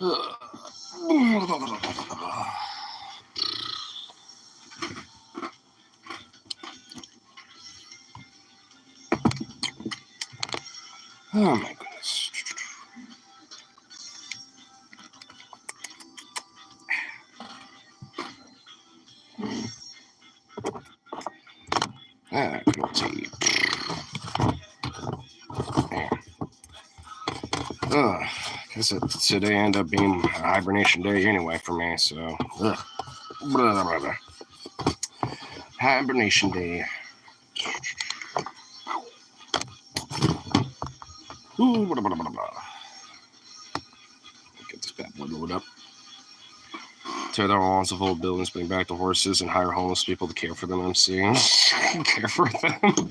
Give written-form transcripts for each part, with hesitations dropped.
Oh my goodness. Good old tea. Guess today ended up being hibernation day anyway for me, so. Hibernation day. Get this bad boy loaded up. Tear down walls of old buildings, bring back the horses, and hire homeless people to care for them. I'm seeing. Care for them.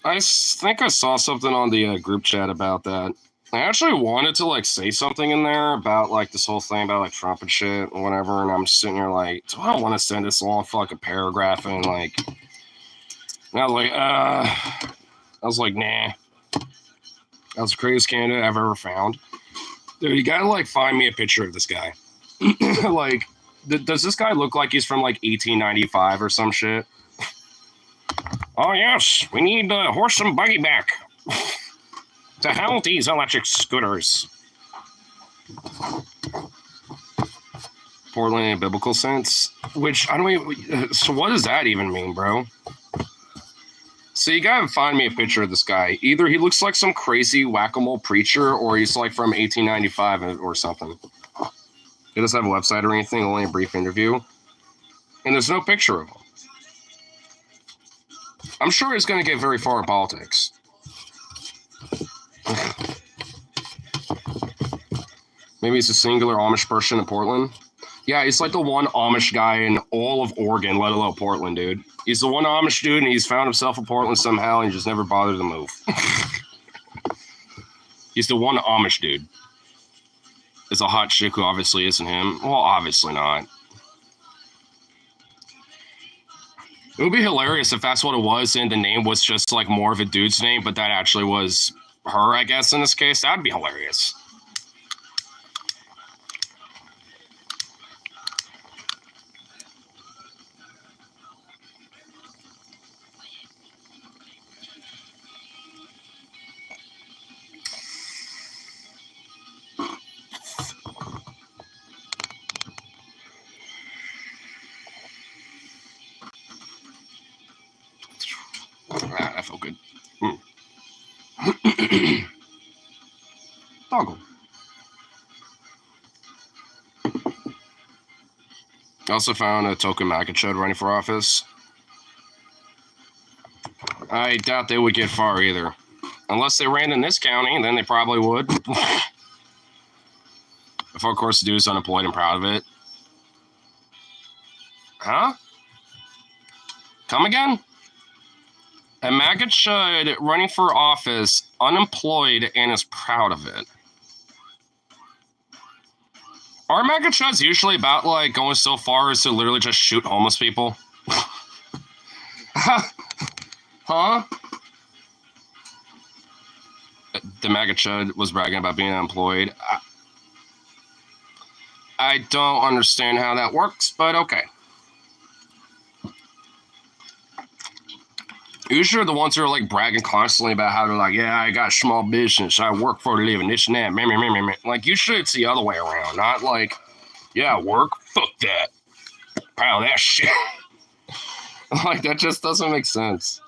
I think I saw something on the group chat about that. I actually wanted to like say something in there about like this whole thing about like Trump and shit or whatever, and I'm just sitting here like, do I want to send this long fucking paragraph and like? And I was like, nah. That was the craziest candidate I've ever found. Dude, you gotta like find me a picture of this guy. Like, does this guy look like he's from like 1895 or some shit? Oh yes, we need the horse and buggy back. To hell with these electric scooters. Portland in a biblical sense, which I don't even. So what does that even mean, bro? So you gotta find me a picture of this guy. Either he looks like some crazy whack-a-mole preacher, or he's like from 1895 or something. He doesn't have a website or anything, only a brief interview. And there's no picture of him. I'm sure he's going to get very far in politics. Maybe he's a singular Amish person in Portland. Yeah, he's like the one Amish guy in all of Oregon, let alone Portland, dude. He's the one Amish dude, and he's found himself in Portland somehow, and he just never bothered to move. He's the one Amish dude. It's a hot chick who obviously isn't him. Well, obviously not. It would be hilarious if that's what it was and the name was just like more of a dude's name, but that actually was her, I guess, in this case. That'd be hilarious. That felt good. Toggle. I also found a token Makachud running for office. I doubt they would get far either. Unless they ran in this county, then they probably would. If, of course, the dude's unemployed and proud of it. Huh? Come again? A Makachud running for office, unemployed, and is proud of it. Are Makachuds usually about, like, going so far as to literally just shoot homeless people? Huh? The Makachud was bragging about being unemployed. I don't understand how that works, but okay. Usually the ones who are like bragging constantly about how they're like, yeah, I got a small business, I work for a living, this and that, like usually it's the other way around, not like, yeah, work, fuck that, proud of that shit. Like that just doesn't make sense.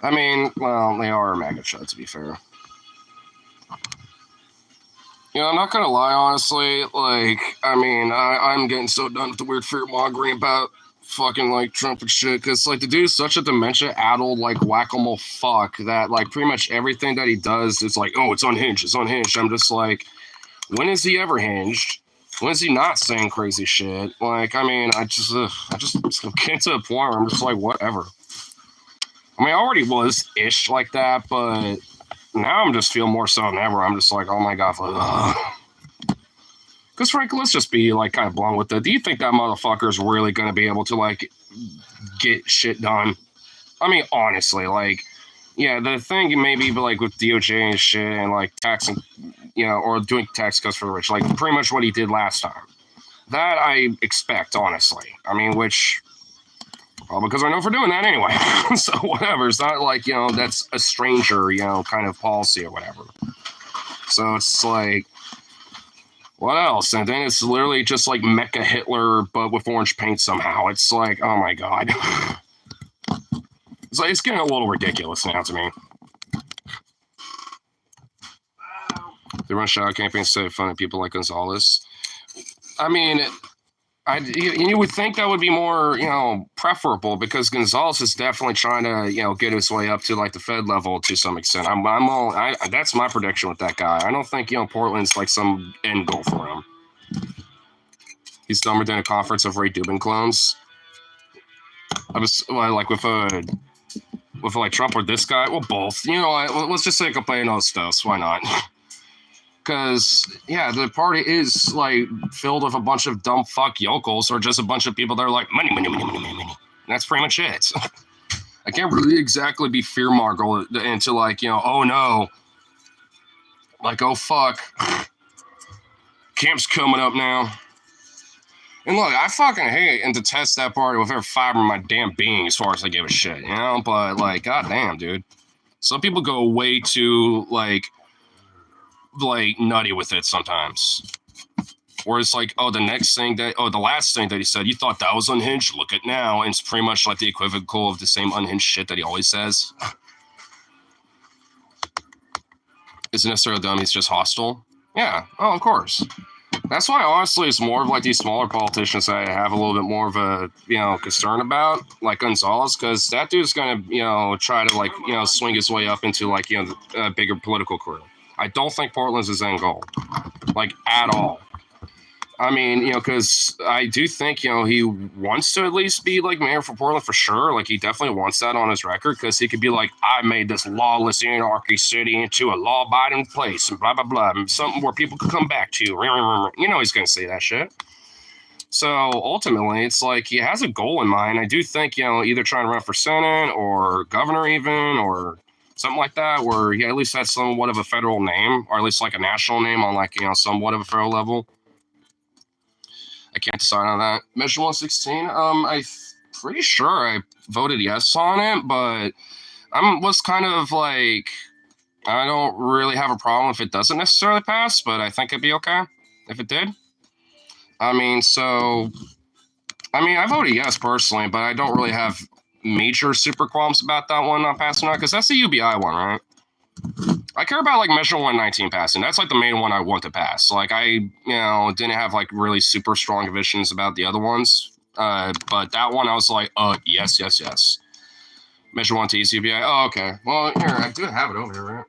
I mean, well, they are a Makachud, to be fair. You know, I'm not gonna lie, honestly, like, I mean, I'm getting so done with the weird fear-mongering about fucking like Trump and shit, because like the dude is such a dementia-addled like whack-a-mole fuck that like pretty much everything that he does is like, oh, it's unhinged. I'm just like, when is he ever hinged? When is he not saying crazy shit? Like, I mean, I just get to a point where I'm just like, whatever. I mean, I already was ish like that, but now I'm just feel more so than ever. I'm just like, oh my god, because frankly, let's just be like kind of blunt with it. Do you think that motherfucker is really going to be able to like get shit done? I mean, honestly, like Yeah, the thing maybe, but like with DOJ and shit, and like taxing, or doing tax cuts for the rich, like pretty much what he did last time. That I expect, honestly. I mean, which, well, because I know for doing that anyway. So whatever. It's not like that's a stranger, kind of policy or whatever. So it's like, what else? And then it's literally just like Mecha Hitler, but with orange paint somehow. It's like, oh my god. It's like, it's getting a little ridiculous now to me. They run shadow campaigns to fund people like Gonzalez. I mean, you would think that would be more, preferable, because Gonzalez is definitely trying to, get his way up to like the Fed level to some extent. That's my prediction with that guy. I don't think, Portland's like some end goal for him. He's dumber than a conference of Ray Dubin clones. I was like with like Trump or this guy. Well, both. Let's just say Campaignos. Why not? Because, yeah, the party is, like, filled with a bunch of dumb fuck yokels, or just a bunch of people that are like, money, money, money, money, money, money. And that's pretty much it. I can't really exactly be fear-mongering into, like, oh, no. Like, oh, fuck. Camp's coming up now. And look, I fucking hate and detest that party with every fiber of my damn being as far as I give a shit, But, like, goddamn, dude. Some people go way too, like nutty with it sometimes. Where it's like, the last thing that he said, you thought that was unhinged? Look at now. And it's pretty much like the equivocal of the same unhinged shit that he always says. Isn't necessarily dumb, he's just hostile. Yeah, of course. That's why, honestly, it's more of like these smaller politicians that I have a little bit more of a, concern about, like Gonzalez, because that dude's gonna, try to, like, swing his way up into, like, a bigger political career. I don't think Portland's his end goal, like, at all. I mean, because I do think, he wants to at least be, like, mayor for Portland for sure. Like, he definitely wants that on his record, because he could be like, I made this lawless anarchy city into a law-abiding place, and blah, blah, blah, something where people could come back to. He's going to say that shit. So, ultimately, it's like he has a goal in mind. I do think, either trying to run for Senate or governor even, or something like that, where he at least has somewhat of a federal name, or at least like a national name on like, somewhat of a federal level. I can't decide on that. Measure 116, I'm pretty sure I voted yes on it, but was kind of like, I don't really have a problem if it doesn't necessarily pass, but I think it'd be okay if it did. I voted yes personally, but I don't really have major super qualms about that one not passing out, because that's the UBI one, right? I care about like Measure 119 passing. That's like the main one I want to pass. Like I, didn't have like really super strong visions about the other ones. But that one I was like, yes, yes, yes. Measure 119 UBI. Oh, okay. Well, here, I do have it over here, right?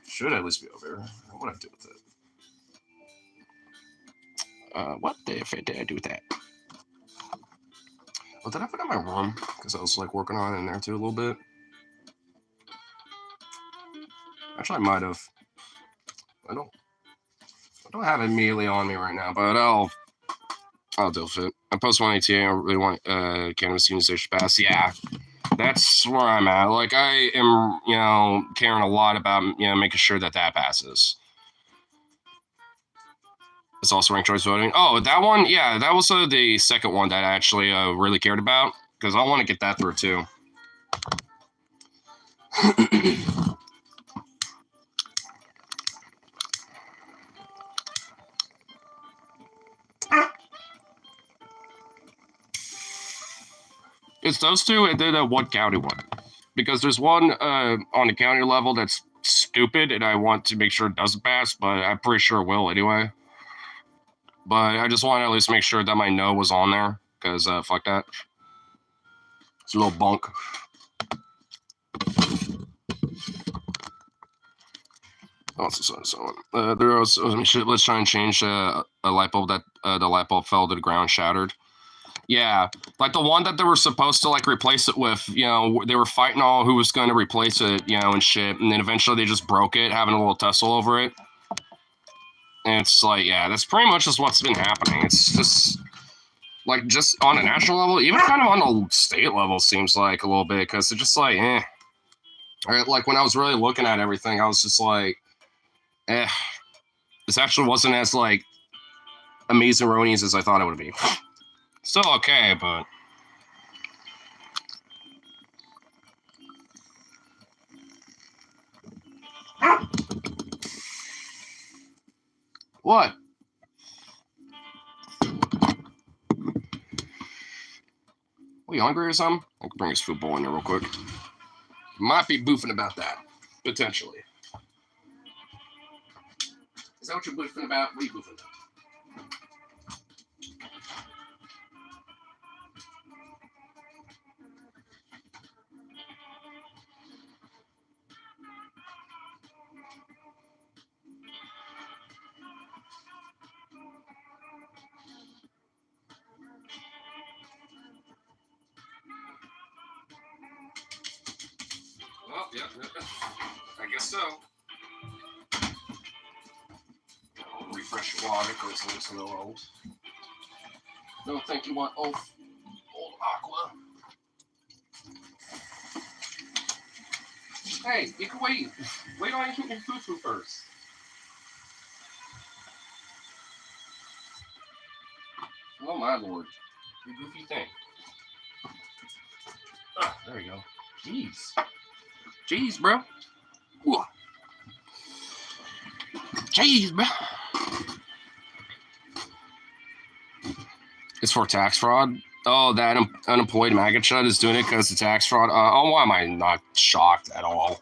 Should at least be over here. What did I do with it? What the if did I do with that? Well, did I put it in my room? Because I was like working on it in there too a little bit. Actually, I might have. I don't have it immediately on me right now, but I'll deal with it. I post 118. I really want cannabis legalization pass. Yeah, that's where I'm at. Like I am, caring a lot about making sure that passes. It's also ranked choice voting. Oh, that one, yeah, that was the second one that I actually really cared about, because I want to get that through too. It's those two, and then one county one. Because there's one on the county level that's stupid, and I want to make sure it doesn't pass, but I'm pretty sure it will anyway. But I just want to at least make sure that my no was on there, because fuck that. It's a little bunk. Let's try and change a light bulb that the light bulb fell to the ground, shattered. Yeah, like the one that they were supposed to like replace it with, they were fighting all who was going to replace it, and shit, and then eventually they just broke it, having a little tussle over it. And it's like, yeah, that's pretty much just what's been happening. It's just like just on a national level, even kind of on the state level, seems like a little bit, because it's just like, Like when I was really looking at everything, I was just like, this actually wasn't as like amazing Ronies as I thought it would be. Still okay, but what? Are you hungry or something? I can bring his food bowl in there real quick. Might be boofing about that, potentially. Is that what you're boofing about? What are you boofing about? Well, yeah, I guess so. I'll refresh your water because it's a little old. Don't think you want old aqua. Hey, you can wait. Wait on your food first. Oh my lord. You goofy thing. Ah, there you go. Jeez. Jeez, bro. Ooh. Jeez, bro. It's for tax fraud. Oh, that unemployed maggot shut is doing it because of tax fraud. Why am I not shocked at all?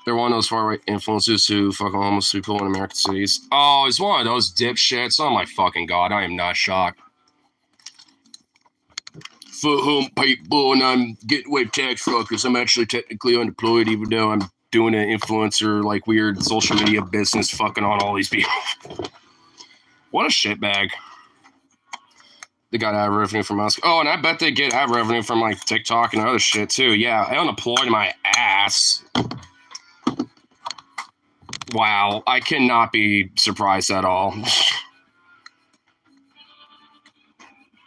They're one of those far-right influencers who fuck homeless people in American cities. Oh, it's one of those dipshits. Oh my fucking god, I am not shocked. For home people, and I'm getting away with tax fraud because I'm actually technically unemployed, even though I'm doing an influencer, like weird social media business, fucking on all these people. What a shitbag. They got ad revenue from us. Oh, and I bet they get ad revenue from like TikTok and other shit too. Yeah, I unemployed my ass. Wow, I cannot be surprised at all.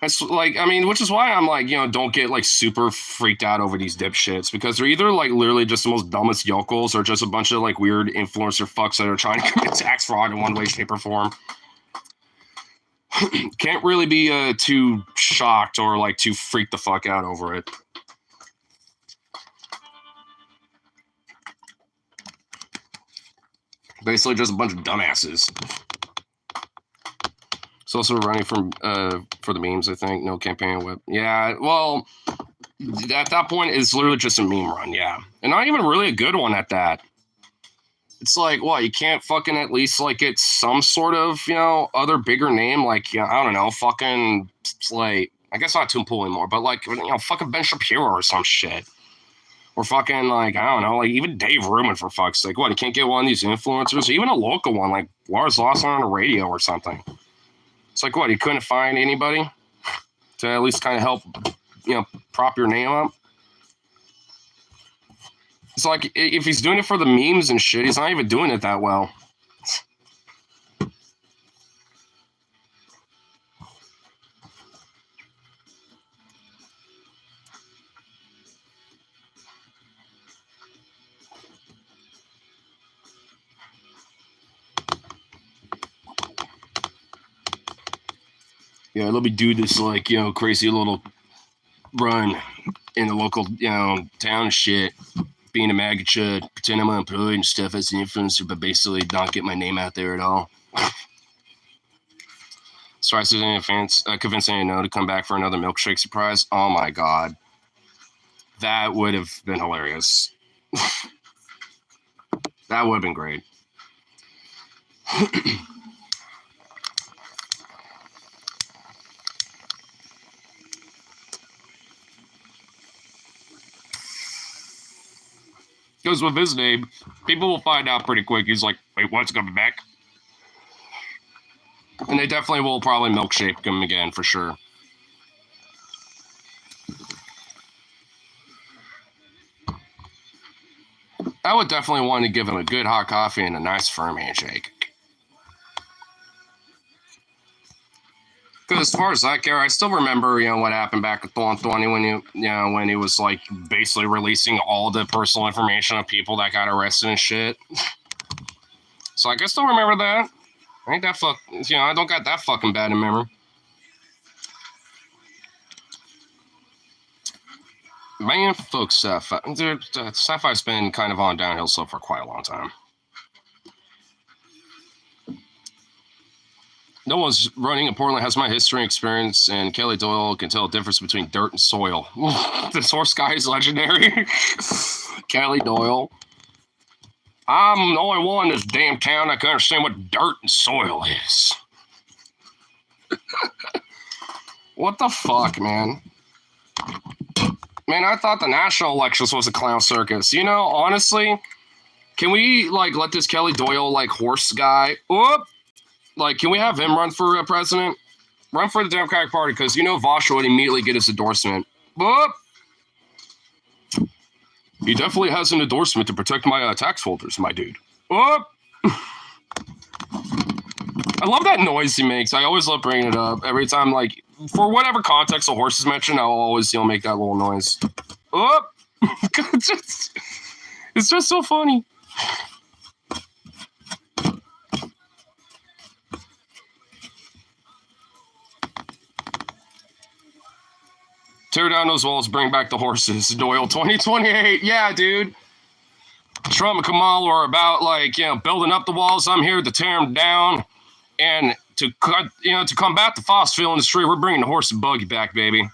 That's like, I mean, which is why I'm like, don't get like super freaked out over these dipshits because they're either like literally just the most dumbest yokels or just a bunch of like weird influencer fucks that are trying to commit tax fraud in one way, shape, or form. Can't really be too shocked or like too freaked the fuck out over it. Basically just a bunch of dumbasses. It's also running for the memes, I think. No campaign whip. Yeah, well, at that point, it's literally just a meme run, yeah. And not even really a good one at that. It's like, what, you can't fucking at least, like, get some sort of, other bigger name? Like, I don't know, fucking, like, I guess not Tim Pool anymore, but, like, fucking Ben Shapiro or some shit. Or fucking, like, I don't know, like, even Dave Rubin, for fuck's sake. What, you can't get one of these influencers? Even a local one, like Lars Lawson on the radio or something. It's like, what, he couldn't find anybody to at least kind of help, prop your name up? It's like, if he's doing it for the memes and shit, he's not even doing it that well. Yeah, let me do this, like, crazy little run in the local, town shit. Being a maggot chud, pretend I'm unemployed and stuff as an influencer, but basically not get my name out there at all. So I said, any fans convincing no to come back for another milkshake surprise. Oh my god, that would have been hilarious. That would have been great. Because with his name, people will find out pretty quick. He's like, wait, what's coming back? And they definitely will probably milkshake him again for sure. I would definitely want to give him a good hot coffee and a nice firm handshake. as far as I care, I still remember, what happened back at Thorn 20 when he was like basically releasing all the personal information of people that got arrested and shit. So like, I still remember that. I ain't that I don't got that fucking bad in memory. Man, folks, sci-fi's been kind of on downhill slope for quite a long time. No one's running in Portland has my history and experience, and Kelly Doyle can tell the difference between dirt and soil. This horse guy is legendary. Kelly Doyle. I'm the only one in this damn town that can understand what dirt and soil is. What the fuck, man? Man, I thought the national elections was a clown circus. Honestly, can we, let this Kelly Doyle, horse guy, can we have him run for president? Run for the Democratic Party, because Vosh would immediately get his endorsement. Whoop! He definitely has an endorsement to protect my tax folders, my dude. Whoop! I love that noise he makes. I always love bringing it up. Every time, for whatever context a horse is mentioned, I'll always, make that little noise. Whoop! It's just so funny. Tear down those walls, bring back the horses. Doyle 2028. Yeah, dude. Trump and Kamala are about, building up the walls. I'm here to tear them down. And to combat the fossil fuel industry, we're bringing the horse and buggy back, baby.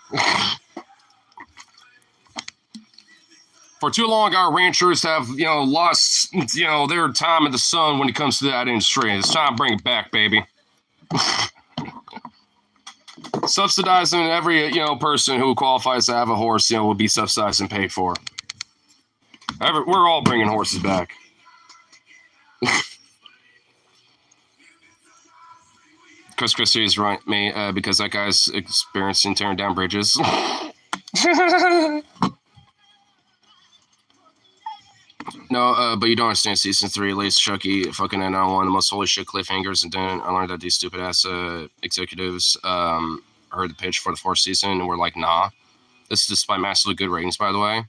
For too long, our ranchers have, lost, their time in the sun when it comes to that industry. It's time to bring it back, baby. Subsidizing every, person who qualifies to have a horse, will be subsidized and paid for. We're all bringing horses back. Chris Christie is right, mate, because that guy's experiencing tearing down bridges. No, but you don't understand. Season 3, at least Chucky fucking ended on one of the most holy shit cliffhangers, and then I learned that these stupid ass executives heard the pitch for the 4th season and were like, nah. This is despite massively good ratings, by the way.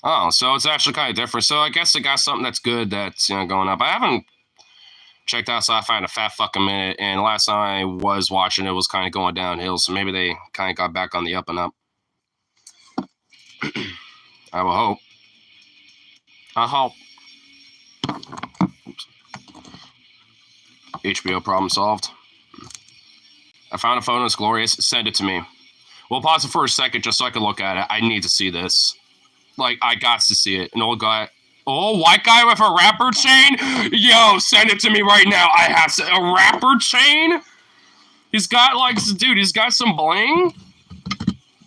Oh, so it's actually kind of different. So I guess it got something that's good that's going up. I haven't checked out Sci-Fi in a fat fucking minute, and last time I was watching it was kind of going downhill, so maybe they kind of got back on the up and up. I will hope. Oops. HBO problem solved. I found a photo. It's glorious. Send it to me. We'll pause it for a second just so I can look at it. I need to see this. I got to see it. An old guy. Oh, white guy with a rapper chain? Yo, send it to me right now. I have a rapper chain? He's got, dude, he's got some bling?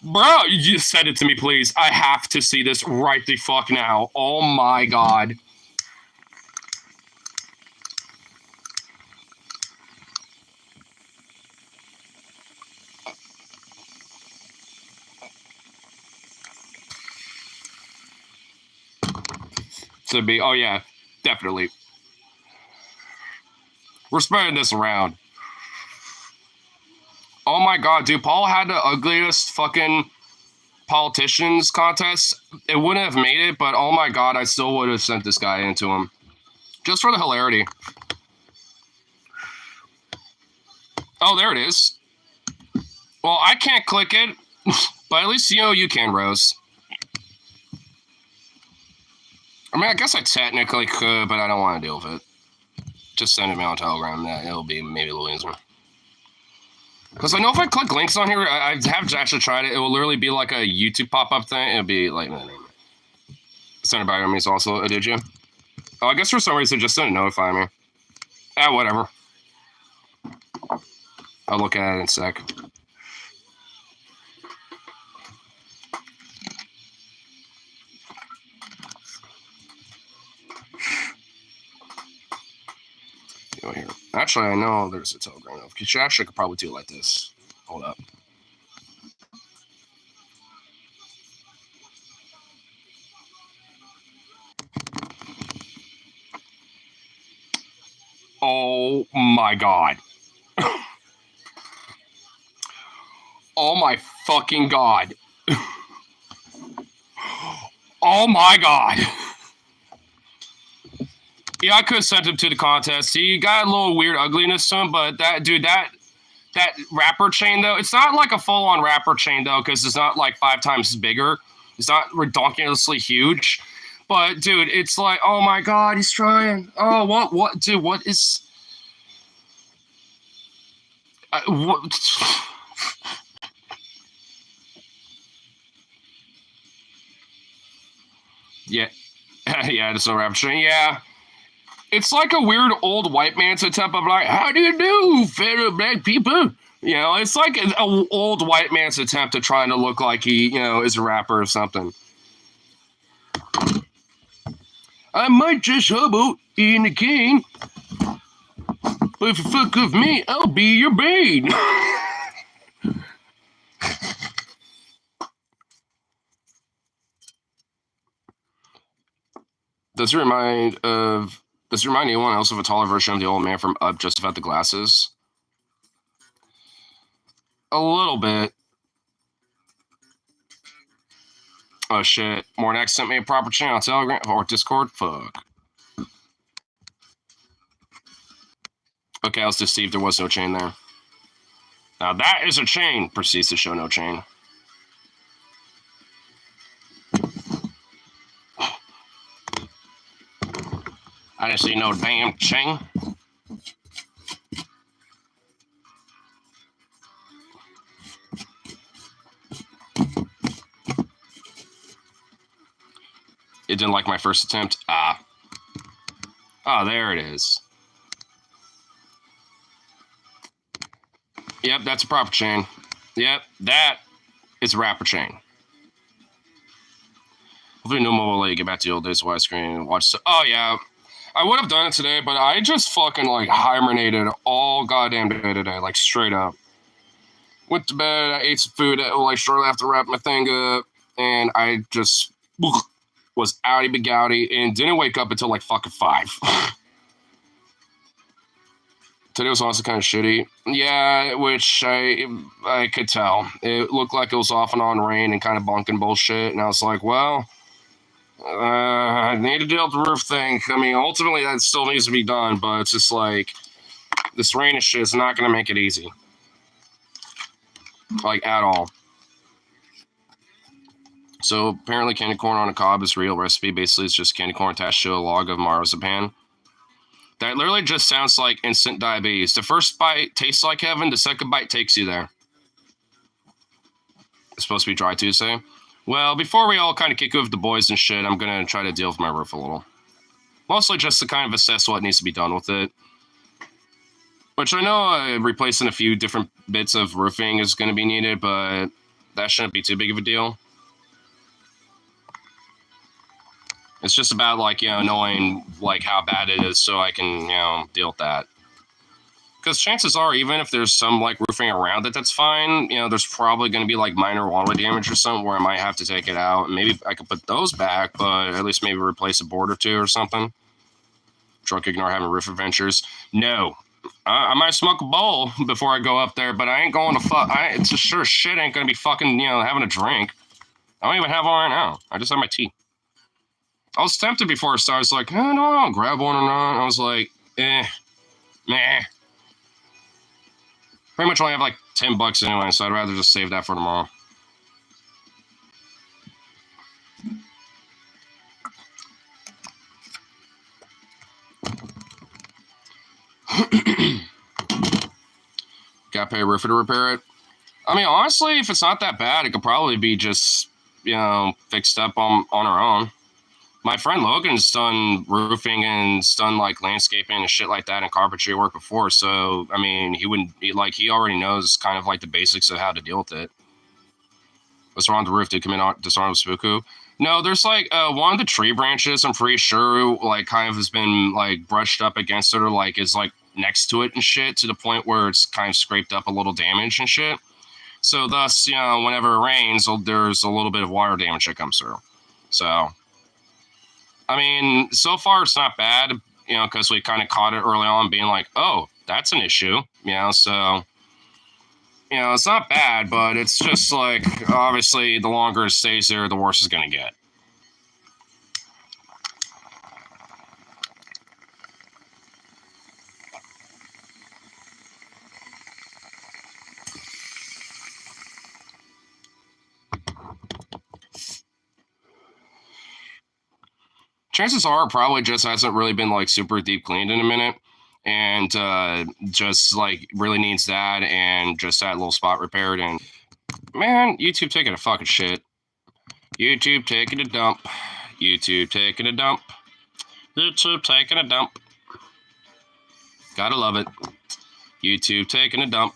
Bro, you just send it to me, please. I have to see this right the fuck now. Oh my god. To be, oh yeah, definitely. We're spreading this around. Oh my god, dude, Paul had the ugliest fucking politicians contest. It wouldn't have made it, but oh my god, I still would have sent this guy into him. Just for the hilarity. Oh, there it is. Well, I can't click it, but at least you can, Rose. I mean, I guess I technically could, but I don't want to deal with it. Just send it me on Telegram. It'll be maybe a little easier. Because I know if I click links on here, I have actually tried it. It will literally be like a YouTube pop-up thing. It'll be like, send it back to me also. Did you? Oh, I guess for some reason it just didn't notify me. Whatever. I'll look at it in a sec. Here. Actually, I know there's a Telegram notification. Actually, I could probably do it like this. Hold up. Oh my god. Oh my fucking god. Oh my god. Yeah, I could have sent him to the contest. He got a little weird ugliness to him, but that dude, that wrapper chain though, it's not like a full-on wrapper chain though, because it's not like 5 times bigger. It's not ridiculously huge. But dude, it's like, oh my god, he's trying. Oh, what, dude? What is? What? Yeah, yeah, it's a wrapper chain. Yeah. It's like a weird old white man's attempt of like, how do you do, fellow black people? You know, it's like an old white man's attempt at trying to look like he, you know, is a rapper or something. I might just hobo in the king, but if you fuck with me, I'll be your bane. Does it remind anyone else of a taller version of the old man from Up Just About the Glasses? A little bit. Oh shit. Mornax sent me a proper channel on Telegram or Discord. Fuck. Okay, I was deceived. There was no chain there. Now that is a chain. Proceeds to show no chain. I didn't see no damn chain. It didn't like my first attempt. Ah. Oh, there it is. Yep, that's a proper chain. Yep, that is a wrapper chain. Hopefully no more will let you get back to the old days of widescreen and watch. Oh, yeah. I would have done it today, but I just fucking, like, hibernated all goddamn day today, like, straight up. Went to bed, I ate some food, like, shortly after wrapping my thing up, and I just was outy begouty and didn't wake up until, like, fucking 5. Today was also kind of shitty. Yeah, which I could tell. It looked like it was off and on rain and kind of bunking bullshit, and I was like, well, I need to deal with the roof thing. I mean, ultimately, that still needs to be done, but it's just like, this rain and shit is not going to make it easy. Like, at all. So, apparently, candy corn on a cob is a real recipe. Basically, it's just candy corn attached to a log of marzipan. That literally just sounds like instant diabetes. The first bite tastes like heaven. The second bite takes you there. It's supposed to be Dry Tuesday. Well, before we all kind of kick with the boys and shit, I'm going to try to deal with my roof a little. Mostly just to kind of assess what needs to be done with it. Which I know replacing a few different bits of roofing is going to be needed, but that shouldn't be too big of a deal. It's just about, like, you know, knowing, like, how bad it is so I can, you know, deal with that. Because chances are, even if there's some, like, roofing around it that's fine, you know, there's probably going to be, like, minor water damage or something where I might have to take it out. Maybe I could put those back, but at least maybe replace a board or two or something. Drunk ignore having roof adventures. No. I might smoke a bowl before I go up there, but I ain't going to it's just sure shit ain't going to be fucking, you know, having a drink. I don't even have one right now. I just have my tea. I was tempted before I started. I was like, no, I'll grab one or not. I was like, meh. Pretty much only have like $10 anyway, so I'd rather just save that for tomorrow. Gotta pay a roofer to repair it. I mean, honestly, if it's not that bad, it could probably be just, you know, fixed up on our own. My friend Logan's done roofing and done like landscaping and shit like that and carpentry work before. So, I mean, he wouldn't be like, he already knows kind of like the basics of how to deal with it. What's wrong with the roof? Did come in disarmed Spooku? No, there's like one of the tree branches, I'm pretty sure, like kind of has been like brushed up against it or like is like next to it and shit to the point where it's kind of scraped up a little damage and shit. So thus, you know, whenever it rains, there's a little bit of water damage that comes through. So, I mean, so far it's not bad, you know, because we kind of caught it early on being like, oh, that's an issue, you know, so You know, it's not bad, but it's just like, obviously, the longer it stays there, the worse it's going to get. Chances are it probably just hasn't really been like super deep cleaned in a minute, and just like really needs that and just that little spot repaired. And man, YouTube taking a fucking shit. YouTube taking a dump. YouTube taking a dump. YouTube taking a dump. Gotta love it. YouTube taking a dump.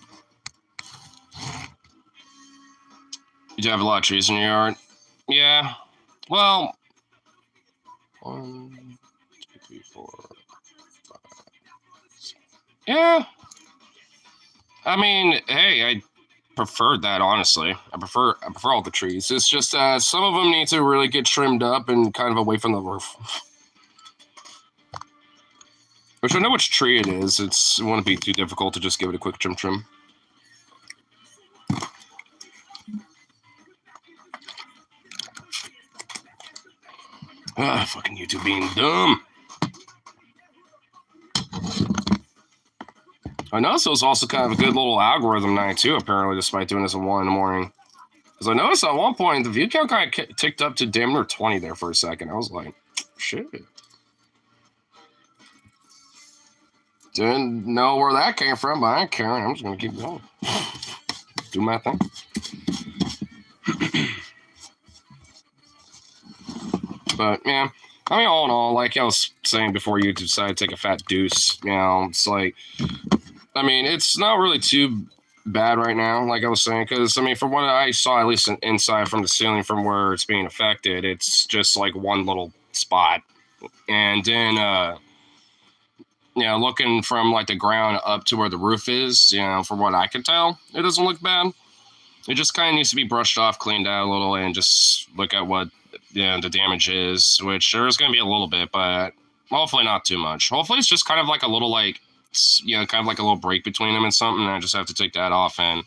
You do have a lot of trees in your yard? Yeah. Well, 1, 2, 3, 4, 5, 6. Yeah. I mean, hey, I preferred that, honestly. I prefer all the trees. It's just some of them need to really get trimmed up and kind of away from the roof. Which I know which tree it is. It wouldn't be too difficult to just give it a quick trim. Fucking YouTube being dumb. I noticed it was also kind of a good little algorithm night too, apparently, despite doing this at 1 in the morning. Because I noticed at one point the view count kind of ticked up to damn near 20 there for a second. I was like, shit. Didn't know where that came from, but I ain't caring. I'm just going to keep going. Do my thing. But, yeah. I mean, all in all, like I was saying before you decided to take a fat deuce, you know, it's like, I mean, it's not really too bad right now, like I was saying, because, I mean, from what I saw, at least inside from the ceiling from where it's being affected, it's just like one little spot. And then, you know, looking from like the ground up to where the roof is, you know, from what I can tell, it doesn't look bad. It just kind of needs to be brushed off, cleaned out a little, and just look at what the damage is, which there's going to be a little bit, but hopefully not too much. Hopefully it's just kind of like a little, like, you know, kind of like a little break between them and something, and I just have to take that off and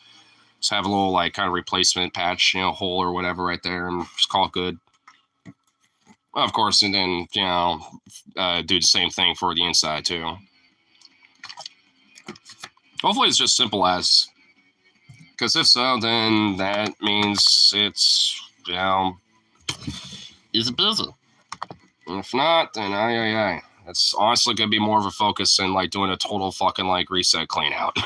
just have a little, like, kind of replacement patch, you know, hole or whatever right there, and just call it good. Well, of course, and then, you know, do the same thing for the inside, too. Hopefully it's just simple as, because if so, then that means it's, you know, easy busy. And if not, then aye. That's honestly going to be more of a focus than, like, doing a total fucking, like, reset clean out.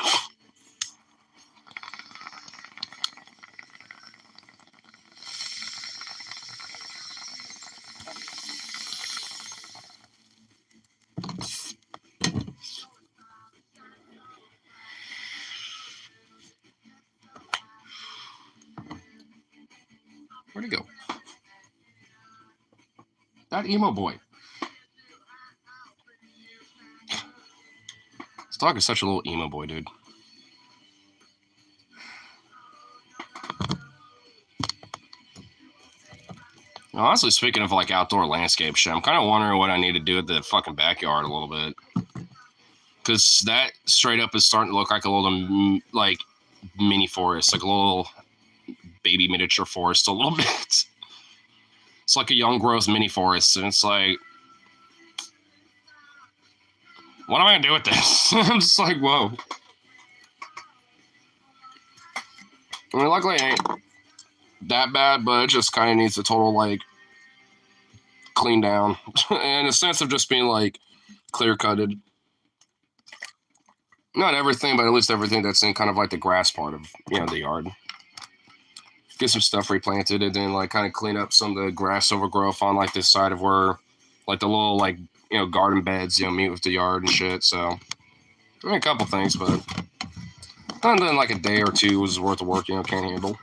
Where'd he go? That emo boy. This dog is such a little emo boy, dude. Honestly, speaking of, like, outdoor landscape shit, I'm kind of wondering what I need to do with the fucking backyard a little bit. Because that straight up is starting to look like a little, like, mini forest, like a little baby miniature forest a little bit. It's like a young growth mini forest, and it's like, what am I gonna do with this? I'm just like, whoa. I mean, luckily it ain't that bad, but it just kind of needs a total, like, clean down. In a sense of just being, like, clear-cutted. Not everything, but at least everything that's in kind of like the grass part of, you know, the yard. Get some stuff replanted and then, like, kind of clean up some of the grass overgrowth on, like, this side of where, like, the little, like, you know, garden beds, you know, meet with the yard and shit. So, I mean, a couple things, but other than, like, a day or two was worth of work, you know, can't handle.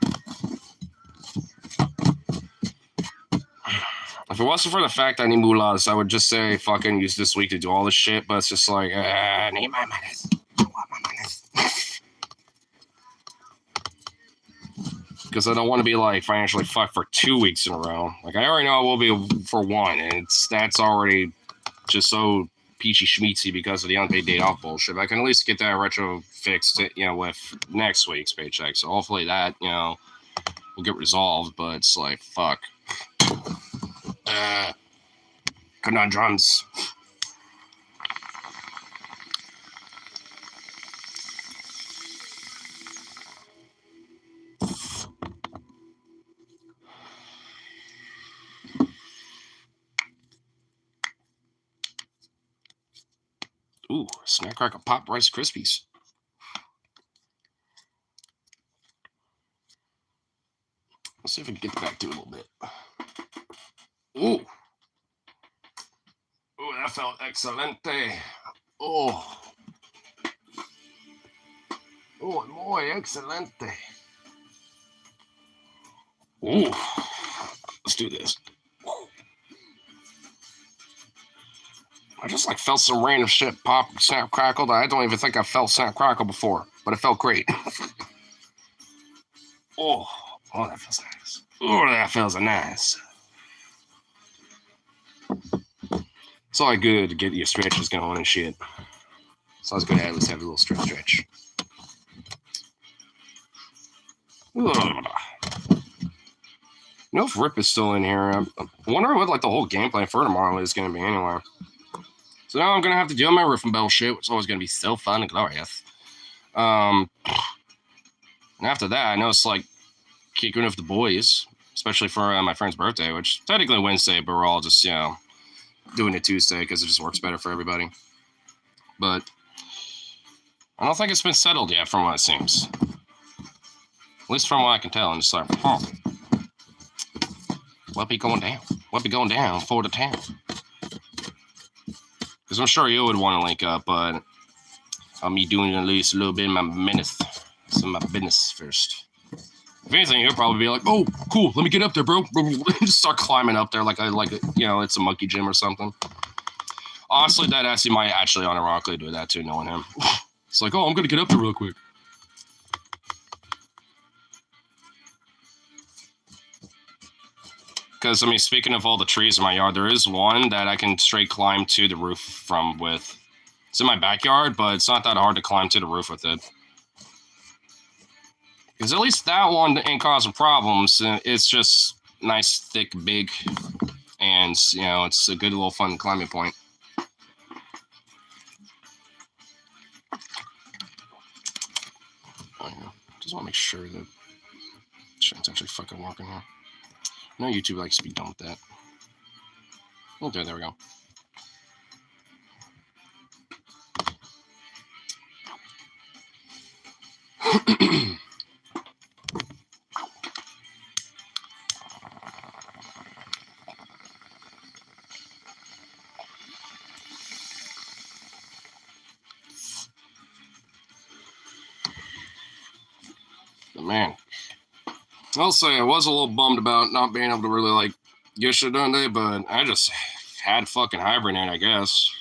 If it wasn't for the fact I need moolahs, I would just say fucking use this week to do all this shit, but it's just like, I need my money. I want my money. Because I don't want to be, like, financially fucked for 2 weeks in a row. Like, I already know I will be for one, and that's already just so peachy schmeezy because of the unpaid day off bullshit. But I can at least get that retro fixed, with next week's paycheck. So hopefully that, will get resolved. But it's like, fuck. Conundrums. Ooh, Snack Crackle Pop Rice Krispies. Let's see if we can get back to it a little bit. Ooh. Ooh, that felt excelente. Oh. Oh, muy excelente. Ooh. Let's do this. I just felt some random shit pop, snap, crackle. I don't even think I felt snap, crackle before, but it felt great. Oh, that feels nice. Oh, that feels nice. It's all good to get your stretches going and shit. So I was going to at least have a little stretch. If Rip is still in here. I'm wondering what the whole gameplay for tomorrow is going to be anyway. So now I'm going to have to deal with my Riff and Bell shit, which is always going to be so fun and glorious. And after that, I know it's kicking with the boys, especially for my friend's birthday, which technically Wednesday, but we're all just, doing it Tuesday because it just works better for everybody. But I don't think it's been settled yet from what it seems. At least from what I can tell. I'm just what be going down? What be going down for the town? Because I'm sure you would want to link up, but I'll be doing at least a little bit of my business first. If anything, you'll probably be like, "Oh, cool, let me get up there, bro." Just start climbing up there like it's a monkey gym or something. Honestly, that actually might unironically do that too, knowing him. It's like, "Oh, I'm gonna get up there real quick." Because, speaking of all the trees in my yard, there is one that I can straight climb to the roof from with. It's in my backyard, but it's not that hard to climb to the roof with it. Because at least that one ain't causing problems. It's just nice, thick, big, and, it's a good little fun climbing point. Just want to make sure that shit's actually fucking working here. I know YouTube likes to be done with that. Okay, there we go. But man, I'll say I was a little bummed about not being able to really get shit done today, but I just had fucking hibernate, I guess.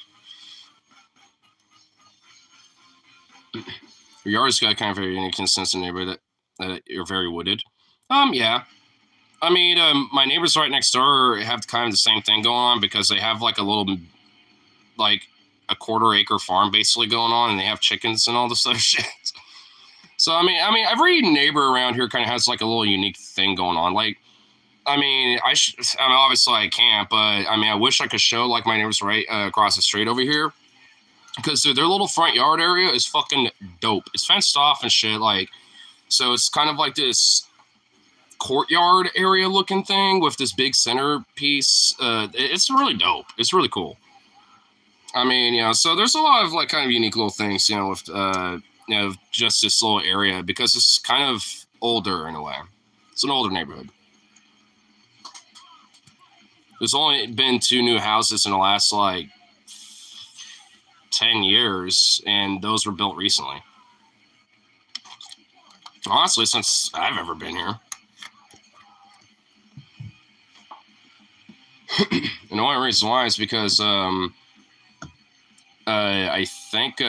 Your yard's got kind of a unique sense in neighborhood that you're very wooded. Yeah. My neighbors right next door have kind of the same thing going on because they have a little, a quarter-acre farm basically going on, and they have chickens and all this other shit. So, every neighbor around here kind of has a little unique thing going on. Obviously I can't, but I wish I could show my neighbors right across the street over here. Because their little front yard area is fucking dope. It's fenced off and shit. So it's kind of this courtyard area looking thing with this big centerpiece. It's really dope. It's really cool. So there's a lot of kind of unique little things, with just this little area because it's kind of older in a way. It's an older neighborhood. There's only been 2 new houses in the last 10 years, and those were built recently. Honestly, since I've ever been here. And the only reason why is because I think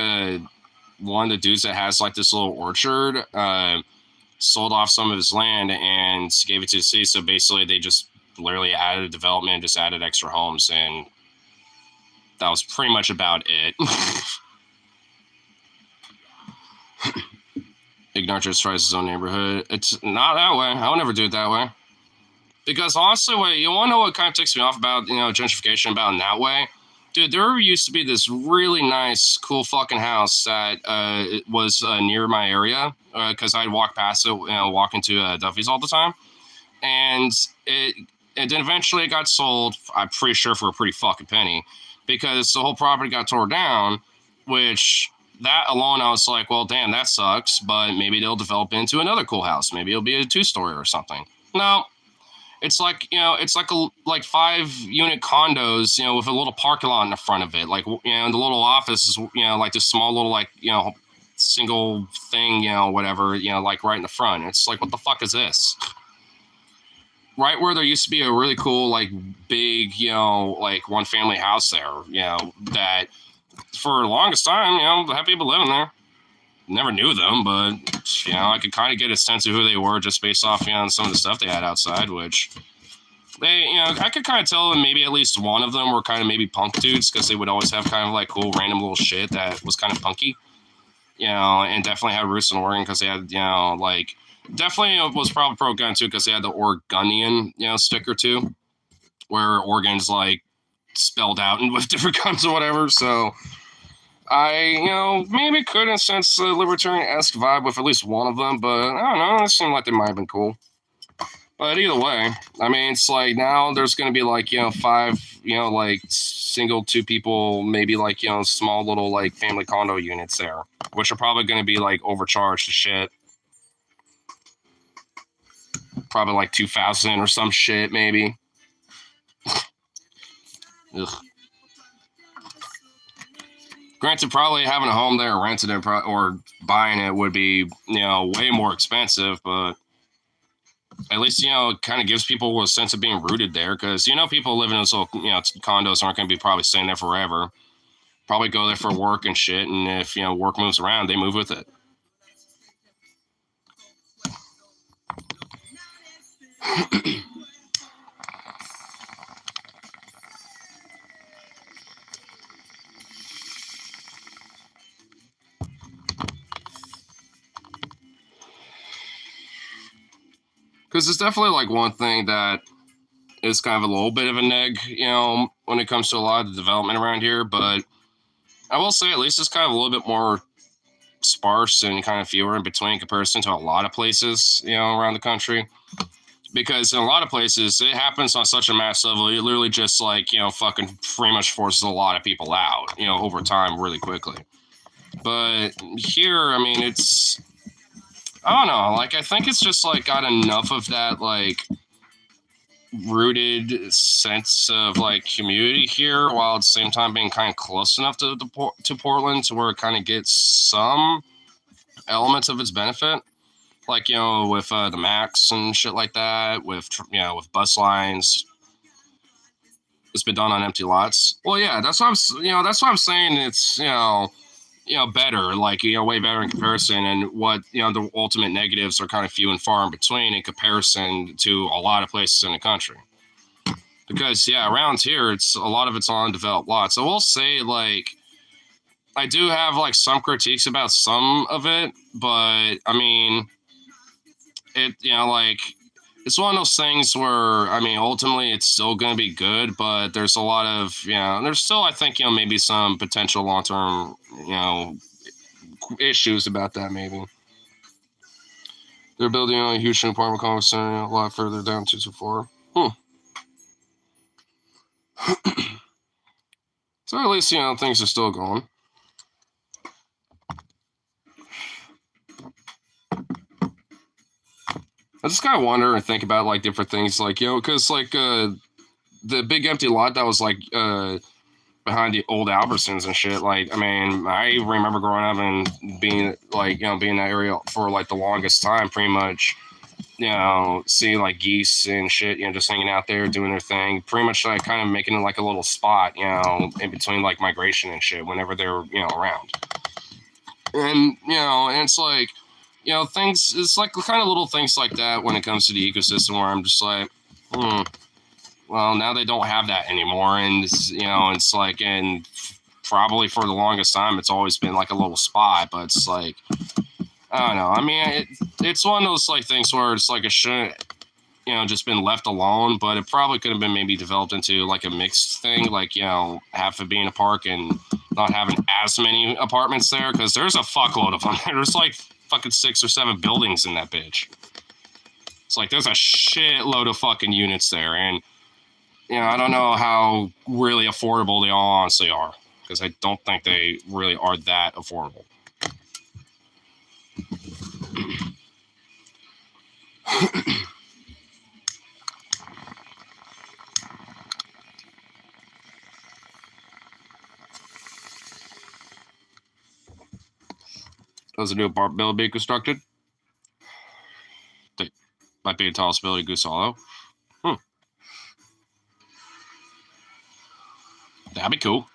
one of the dudes that has this little orchard sold off some of his land and gave it to the city. So basically they just literally added a development, just added extra homes, and that was pretty much about it. Ignore just tries his own neighborhood. It's not that way. I would never do it that way. Because honestly, you want to know what kind of ticks me off about, gentrification about in that way? Dude, there used to be this really nice, cool fucking house that it was near my area because I'd walk past it, walk into Duffy's all the time. And then eventually it got sold, I'm pretty sure for a pretty fucking penny, because the whole property got torn down, which... that alone, I was like, well, damn, that sucks, but maybe they'll develop into another cool house. Maybe it'll be a 2-story or something. No, it's like, it's like 5-unit condos, with a little parking lot in the front of it. Like, the little office is, like this small little, single thing, whatever, like right in the front. It's like, what the fuck is this? Right where there used to be a really cool, like, big, one family house there, that... for the longest time, had people living there. Never knew them, but, I could kind of get a sense of who they were just based off, some of the stuff they had outside, which they, I could kind of tell that maybe at least one of them were kind of maybe punk dudes because they would always have kind of like cool random little shit that was kind of punky, and definitely had roots in Oregon because they had, definitely was probably pro-gun too because they had the Oregonian, sticker too, where Oregon's like, spelled out and with different guns or whatever, so I, maybe couldn't sense a libertarian-esque vibe with at least one of them, but I don't know, it seemed like they might have been cool. But either way, I mean, it's like now there's going to be like, 5, single 2 people, maybe like, small little like family condo units there, which are probably going to be like overcharged to shit. Probably like 2,000 or some shit, maybe. Ugh. Granted, probably having a home there, renting it, or buying it would be, way more expensive, but at least, it kind of gives people a sense of being rooted there, because, people living in those little, condos aren't going to be probably staying there forever. Probably go there for work and shit, and if, work moves around, they move with it. Because it's definitely like one thing that is kind of a little bit of a neg, when it comes to a lot of the development around here. But I will say at least it's kind of a little bit more sparse and kind of fewer in between in comparison to a lot of places, around the country. Because in a lot of places, it happens on such a mass level, it literally just like, fucking pretty much forces a lot of people out, over time really quickly. But here, I mean, it's... I don't know, like, I think it's just, like, got enough of that, like, rooted sense of, like, community here, while at the same time being kind of close enough to Portland to where it kind of gets some elements of its benefit. Like, with the Max and shit like that, with bus lines. It's been done on empty lots. Well, yeah, that's what I'm saying. It's, better, like, way better in comparison, and what, the ultimate negatives are kind of few and far in between in comparison to a lot of places in the country. Because, around here, a lot of it's on undeveloped lots. I will say, like, I do have, like, some critiques about some of it, but, I mean, it, it's one of those things where, I mean, ultimately it's still going to be good, but there's a lot of, there's still, I think, maybe some potential long-term, issues about that, maybe. They're building a huge new apartment complex a lot further down 224. So at least, things are still going. I just kind of wonder and think about, like, different things, like, because, like, the big empty lot that was, like, behind the old Albertsons and shit, like, I mean, I remember growing up and being, like, being in that area for, like, the longest time, pretty much, seeing, like, geese and shit, just hanging out there, doing their thing, pretty much, like, kind of making it, like, a little spot, in between, like, migration and shit, whenever they're, around. And, and it's, like, things, it's like kind of little things like that when it comes to the ecosystem where I'm just like, Well, now they don't have that anymore, and it's like, and probably for the longest time, it's always been like a little spot, but it's like, I don't know. I mean, it's one of those like things where it's like it shouldn't, just been left alone, but it probably could have been maybe developed into like a mixed thing, like, half of being a park and not having as many apartments there, because there's a fuckload of them. There's like fucking 6 or 7 buildings in that bitch. It's like there's a shitload of fucking units there, and I don't know how really affordable they all honestly are, because I don't think they really are that affordable. Does a new apartment building be constructed? That might be a possibility, Goose Hollow. That'd be cool.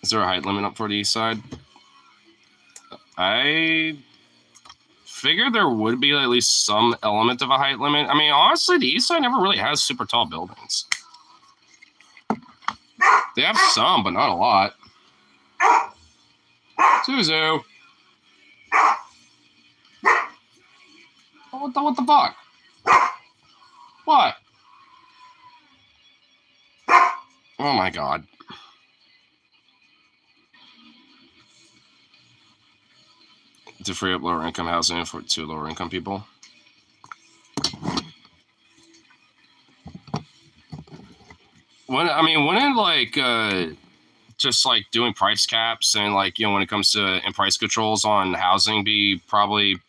Is there a height limit up for the east side? I figured there would be at least some element of a height limit. I mean, honestly, the east side never really has super tall buildings. They have some, but not a lot. Suzu. What the fuck? What? Oh my god. To free up lower income housing to lower income people. Wouldn't like just like doing price caps and like when it comes to and price controls on housing be probably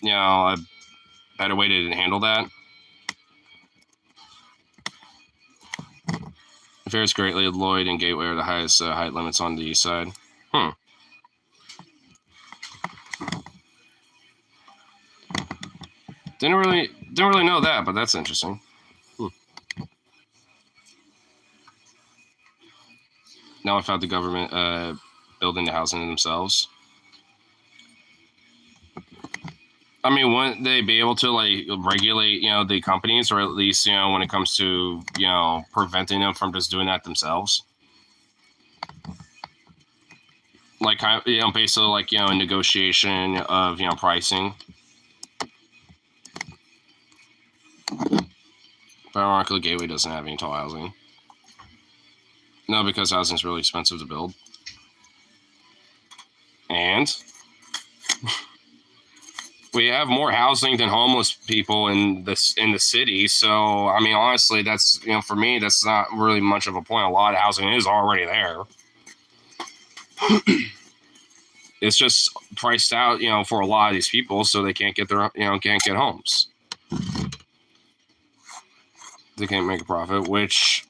a better way to handle that? It varies greatly. Lloyd and Gateway are the highest height limits on the east side. Didn't really know that, but that's interesting. Now I found the government building the housing themselves. I mean, wouldn't they be able to like regulate, the companies, or at least, when it comes to, preventing them from just doing that themselves? Like, basically like, a negotiation of, pricing. But ironically, Gateway doesn't have any tall housing. No, because housing is really expensive to build. And we have more housing than homeless people in the city. So, I mean, honestly, that's, for me, that's not really much of a point. A lot of housing is already there. It's just priced out, for a lot of these people, so they can't get their, can't get homes. They can't make a profit, which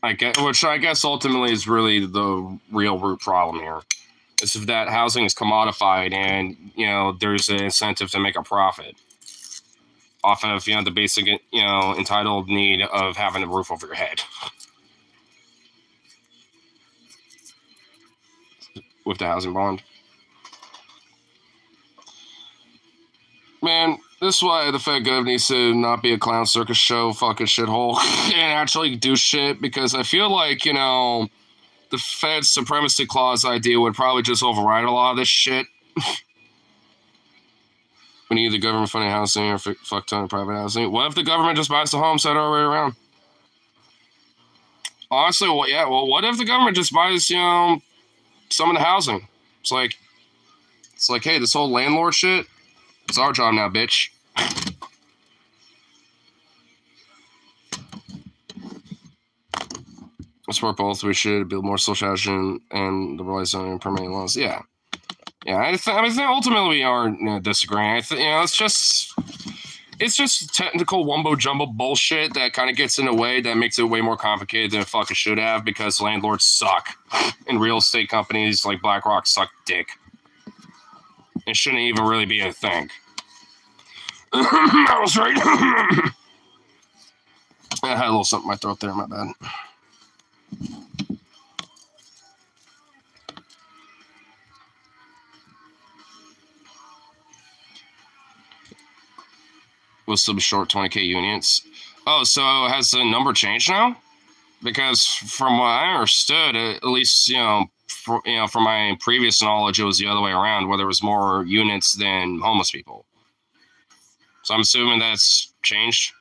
I guess ultimately is really the real root problem here. Is if that housing is commodified and, there's an incentive to make a profit off of, the basic, entitled need of having a roof over your head. With the housing bond. Man, this is why the Fed gov needs to not be a clown circus show fucking shithole and actually do shit, because I feel like, the Fed's supremacy clause idea would probably just override a lot of this shit. We need the government funding housing or fuck ton of private housing. What if the government just buys the homes that are already around? Honestly, what if the government just buys, some of the housing? It's like, hey, this whole landlord shit, it's our job now, bitch. I support both. We should build more social housing and liberalize on permanent laws. Yeah. I think ultimately we are disagreeing. It's just technical wumbo jumbo bullshit that kind of gets in the way, that makes it way more complicated than it fucking should have, because landlords suck and real estate companies like BlackRock suck dick. It shouldn't even really be a thing. I was right. I had a little something in my throat there, my bad. will still be short 20K units. Oh, so has the number changed now? Because from what I understood, at least from my previous knowledge, it was the other way around, where there was more units than homeless people. So I'm assuming that's changed.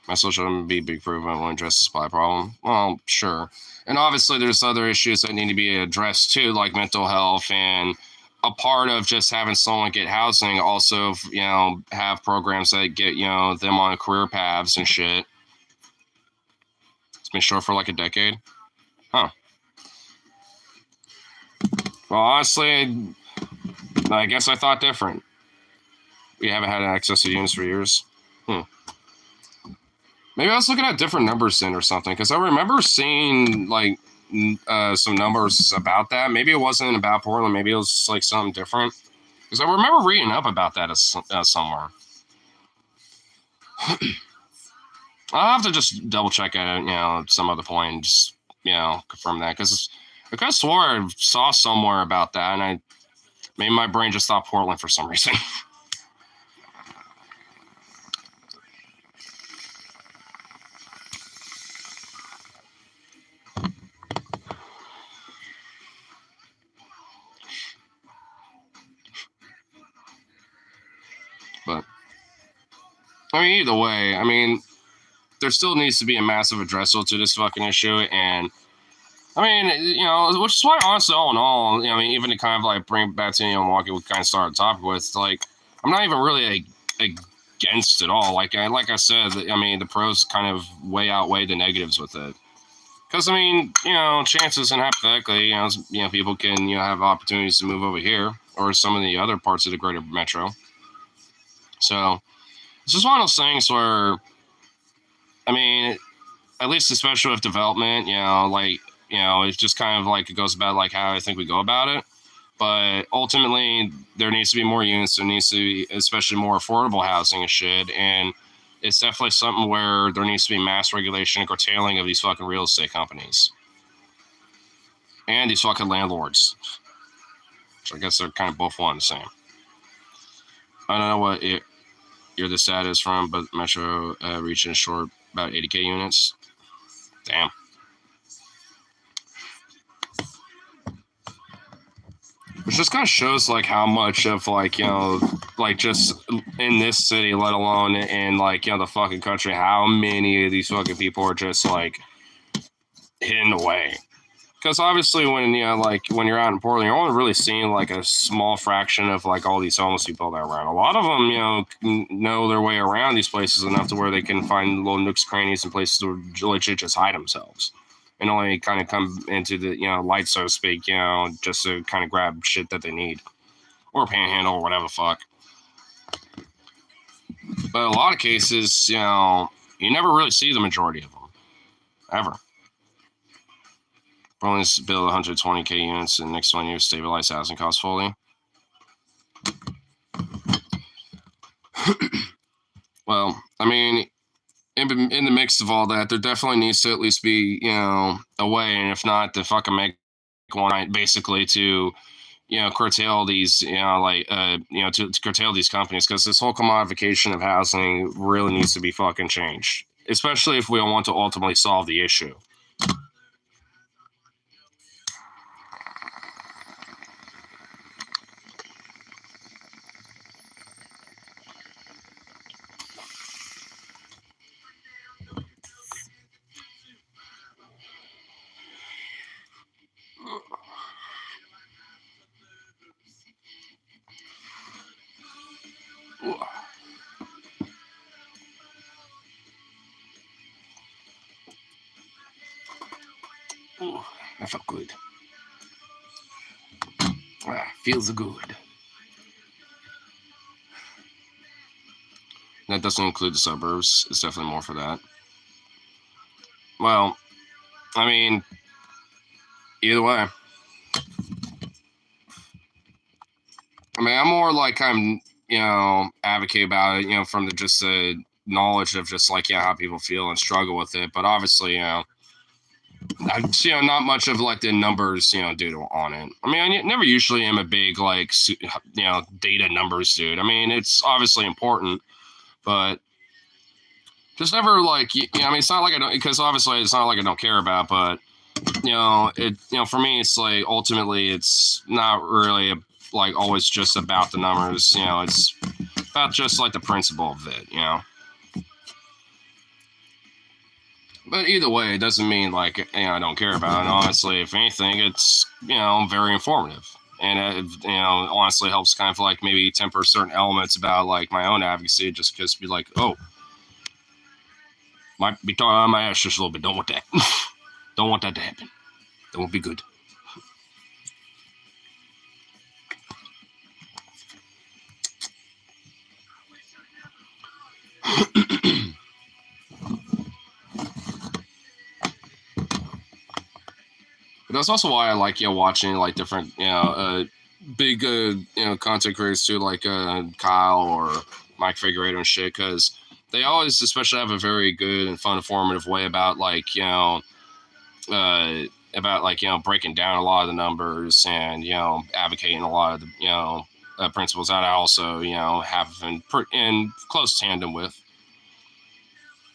My social be big improvement will address the supply problem. Well, sure. And obviously, there's other issues that need to be addressed too, like mental health, and a part of just having someone get housing. Also, have programs that get them on career paths and shit. It's been short for like a decade. Huh. Well, honestly, I guess I thought different. We haven't had access to units for years. Maybe I was looking at different numbers then or something, because I remember seeing like some numbers about that. Maybe it wasn't about Portland. Maybe it was like something different. Because I remember reading up about that somewhere. I'll have to just double check it, some other point and just, confirm that. Because I could have swore I saw somewhere about that, and maybe my brain just thought Portland for some reason. But I mean, either way, there still needs to be a massive addressal to this fucking issue, and I mean, which is why, honestly, all in all, even to kind of like bring it back to Milwaukee, we kind of started the topic with, like, I'm not even really against it all. Like I said, the pros kind of way outweigh the negatives with it. Because chances and hypothetically, people can have opportunities to move over here or some of the other parts of the greater metro. So it's just one of those things where, at least especially with development, it's just kind of like it goes about like how I think we go about it. But ultimately, there needs to be more units. There needs to be especially more affordable housing and shit. And it's definitely something where there needs to be mass regulation and curtailing of these fucking real estate companies. And these fucking landlords. Which I guess they're kind of both one and the same. I don't know what year this stat is from, but Metro region is short about 80K units. Damn. Which just kind of shows like how much of just in this city, let alone in the fucking country, how many of these fucking people are just like hidden away. Because obviously when when you're out in Portland, you're only really seeing like a small fraction of like all these homeless people that are around. A lot of them, know their way around these places enough to where they can find little nooks, crannies, and places to legit just hide themselves. And only kind of come into the, light, so to speak, just to kind of grab shit that they need. Or panhandle or whatever the fuck. But a lot of cases, you never really see the majority of them. Ever. Only build 120K units in the next 1 year, stabilize housing costs fully. Well, in the mix of all that, there definitely needs to at least be, a way, and if not, to fucking make one basically to, curtail these, to curtail these companies, because this whole commodification of housing really needs to be fucking changed, especially if we want to ultimately solve the issue. Ooh, that felt good. Feels good. That doesn't include the suburbs. It's definitely more for that. Well, either way. I'm more like kind of, advocate about it, from just the knowledge of just like, how people feel and struggle with it. But obviously, not much of like the numbers, dude on it. I never usually am a big like, data numbers dude. It's obviously important, But just never like, I mean, it's not like I don't, because obviously it's not like I don't care about, but for me, it's like ultimately it's not really like always just about the numbers. It's about just like the principle of it. But either way, it doesn't mean like I don't care about it. Honestly, if anything, it's very informative, and it honestly helps kind of like maybe temper certain elements about like my own advocacy, just because be like, oh, might be talking on my ass just a little bit. Don't want that. Don't want that to happen. That won't be good. But that's also why I like watching like different big content creators too, like Kyle or Mike Figueredo and shit, because they always especially have a very good and fun informative way about like breaking down a lot of the numbers and advocating a lot of the principles that I also have in close tandem with.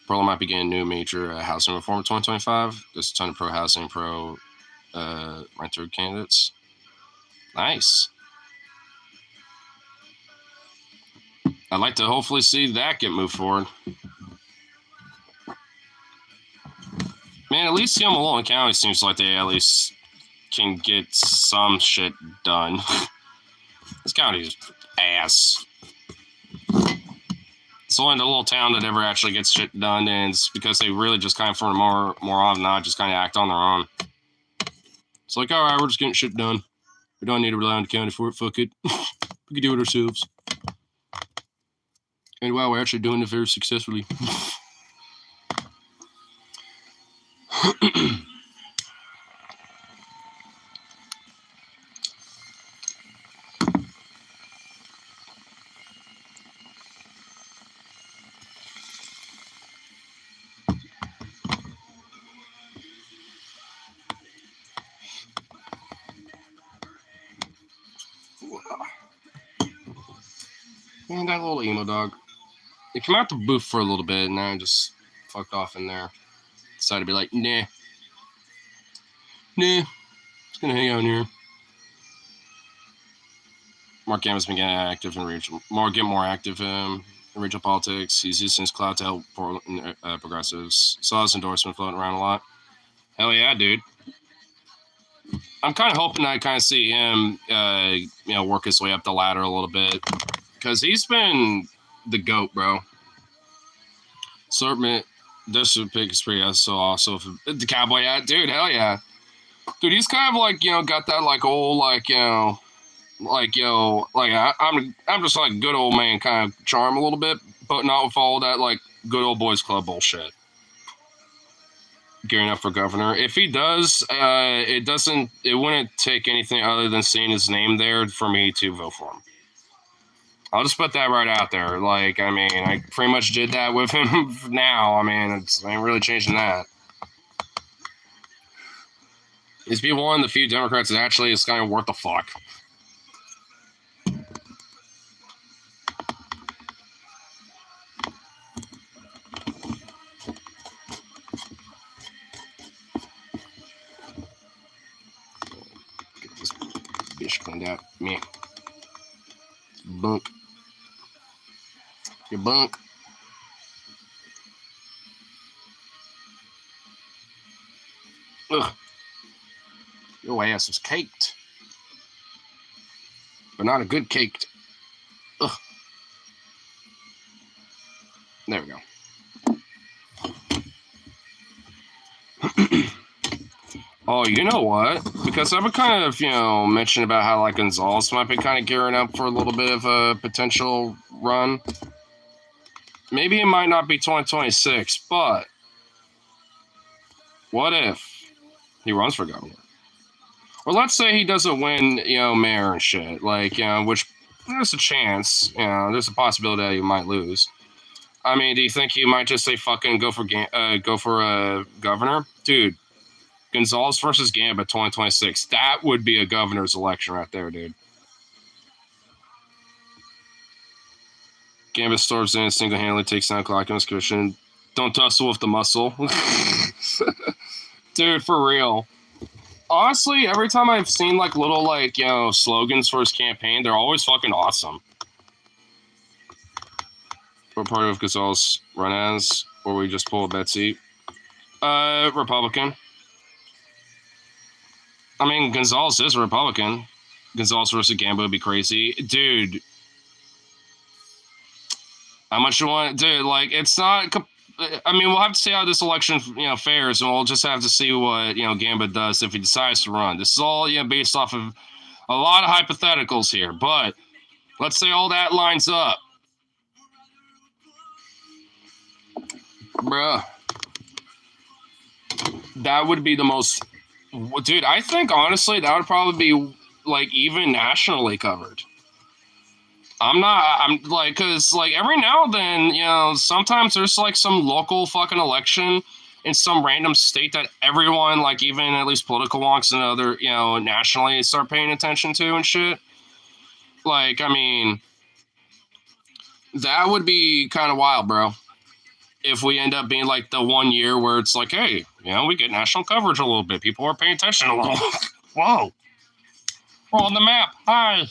Portland might be getting new major housing reform in 2025. There's a ton of pro housing, pro renter candidates. Nice. I'd like to hopefully see that get moved forward. Man, at least Malone County seems like they at least can get some shit done. This county's ass. It's only the little town that ever actually gets shit done, and it's because they really just kind of, for more often than not, just kind of act on their own. It's like, all right, we're just getting shit done. We don't need to rely on the county for it. Fuck it. We can do it ourselves. And wow, we're actually doing it very successfully. Man, that little emo dog. It came out the booth for a little bit, and then I just fucked off in there. Decided to be like, nah. Just gonna hang out in here. Mark Gamma's been getting active in regional, more active in regional politics. He's using his clout to help Portland progressives. Saw his endorsement floating around a lot. Hell yeah, dude. I'm kind of hoping I kind of see him, work his way up the ladder a little bit, because he's been the GOAT, bro. Serpent, this pick is pretty also the cowboy hat, dude. Hell yeah, dude. He's kind of like got that like old I'm just like good old man kind of charm a little bit, but not with all that like good old boys club bullshit. Gearing up for governor. If he does, it wouldn't take anything other than seeing his name there for me to vote for him. I'll just put that right out there. Like, I mean, I pretty much did that with him now. I mean, I ain't really changing that. He's be one of the few Democrats that actually is kind of worth the fuck. Get this bitch cleaned out. Me. Bunk. Your bunk. Ugh. Your ass was caked. But not a good caked. Ugh. There we go. Oh, you know what? Because I've been kind of, mentioning about how like Gonzalez might be kind of gearing up for a little bit of a potential run. Maybe it might not be 2026, but what if he runs for governor? Or let's say he doesn't win, mayor and shit. Like, which there's a chance, there's a possibility that he might lose. I mean, do you think he might just say fucking go for governor? Dude, Gonzalez versus Gambit 2026. That would be a governor's election right there, dude. Gambit storms in, single-handedly takes down Glaucon's cushion. Don't tussle with the muscle. Dude, for real. Honestly, every time I've seen like little like, you know, slogans for his campaign, they're always fucking awesome. What party of Gonzalez run as? Or we just pull a Betsy? Republican. I mean, Gonzalez is a Republican. Gonzalez versus Gamba would be crazy. Dude. How much you want? Dude, like, it's not... I mean, we'll have to see how this election, you know, fares, and we'll just have to see what, you know, Gamba does if he decides to run. This is all, you know, based off of a lot of hypotheticals here, but let's say all that lines up. Bruh. That would be the most... Dude, I think, honestly, that would probably be, like, even nationally covered. I'm like, because, like, every now and then, you know, sometimes there's, like, some local fucking election in some random state that everyone, like, even at least political wonks and other, you know, nationally start paying attention to and shit. Like, I mean, that would be kind of wild, bro. If we end up being, like, the 1 year where it's like, hey, you know, we get national coverage a little bit. People are paying attention a little. Whoa. We're on the map. Hi.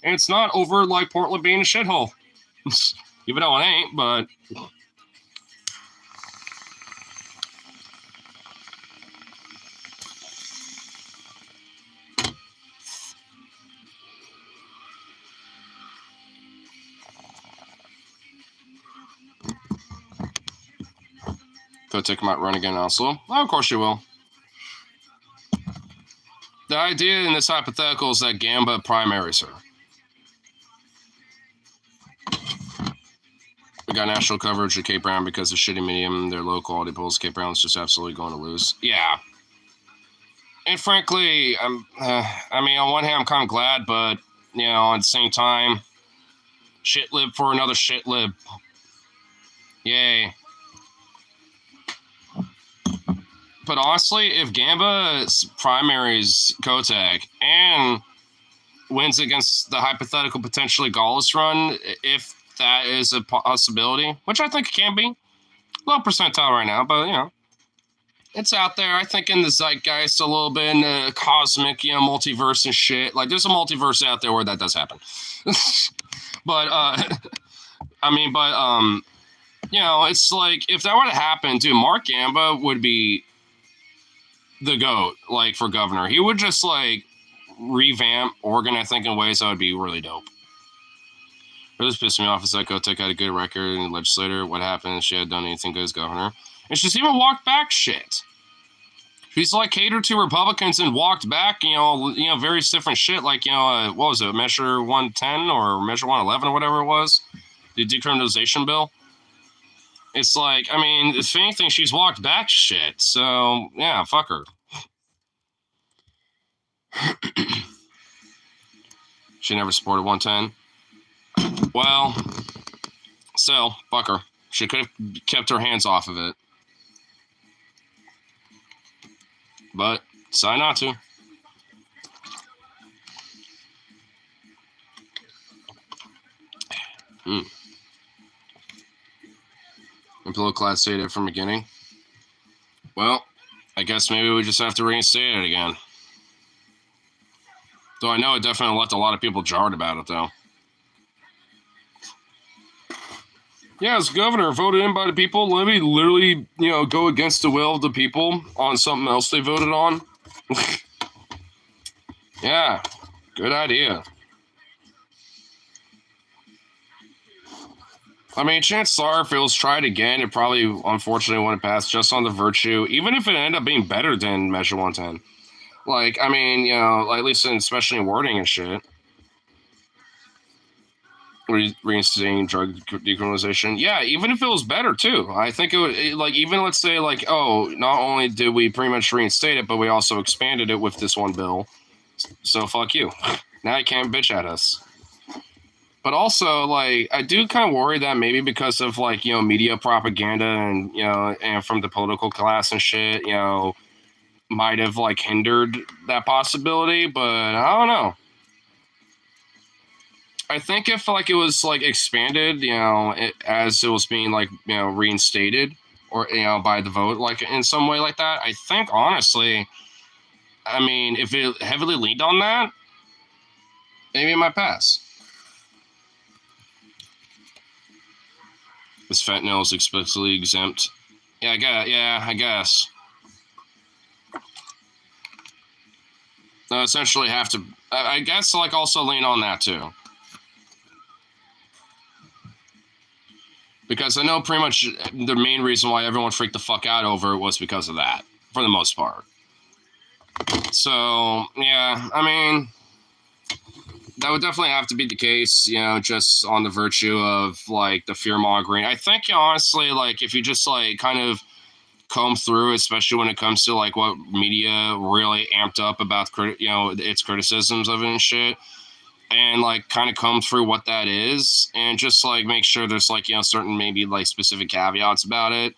And it's not over, like, Portland being a shithole. Even though it ain't, but... Kotick might run again also. Oh, of course you will. The idea in this hypothetical is that Gamba primaries her. We got national coverage of Cape Brown because of shitty medium. Their low quality polls. Cape Brown's just absolutely going to lose. Yeah. And frankly, I mean, on one hand, I'm kind of glad, but, you know, at the same time, shit lib for another shit lib. Yay. But honestly, if Gamba primaries Kotek and wins against the hypothetical potentially Gaullist run, if that is a possibility, which I think it can be, low percentile right now, but, you know, it's out there. I think in the zeitgeist a little bit, in the cosmic, you know, multiverse and shit. Like, there's a multiverse out there where that does happen. But, I mean, but, you know, it's like, if that were to happen, dude, Mark Gamba would be the GOAT, like, for governor. He would just, like, revamp Oregon, I think, in ways that would be really dope. What just pissed me off is that Kotek had a good record in the legislature. What happened if she had done anything good as governor? And she's even walked back shit. She's, like, catered to Republicans and walked back, you know, various different shit, like, you know, what was it, Measure 110 or Measure 111 or whatever it was? The decriminalization bill. It's like, I mean, if anything, she's walked back shit. So, yeah, fuck her. She never supported 110. Well, so, fuck her. She could have kept her hands off of it. But, decided not to. And political class stated from beginning. Well, I guess maybe we just have to reinstate it again. Though I know it definitely left a lot of people jarred about it, though. Yeah, as governor, voted in by the people. Let me literally, you know, go against the will of the people on something else they voted on. Yeah, good idea. I mean, chances are, if it was tried again, it probably, unfortunately, wouldn't pass just on the virtue, even if it ended up being better than Measure 110. Like, I mean, you know, at least especially in wording and shit. Reinstating drug decriminalization. Yeah, even if it was better, too. I think it would, like, even let's say, like, oh, not only did we pretty much reinstate it, but we also expanded it with this one bill. So, fuck you. Now you can't bitch at us. But also, like, I do kind of worry that maybe because of, like, you know, media propaganda and, you know, and from the political class and shit, you know, might have, like, hindered that possibility, but I don't know. I think if like it was like expanded, as it was being like reinstated or by the vote, like in some way like that, I think honestly, I mean, if it heavily leaned on that, maybe it might pass. This fentanyl is explicitly exempt. Yeah, I guess. Essentially, have to. I guess like also lean on that too. Because I know pretty much the main reason why everyone freaked the fuck out over it was because of that, for the most part. So, yeah, I mean, that would definitely have to be the case, just on the virtue of, like, the fear-mongering. I think, honestly, like, if you just, like, kind of comb through, especially when it comes to, like, what media really amped up about, its criticisms of it and shit, and like kind of comb through what that is and just like make sure there's like certain maybe like specific caveats about it,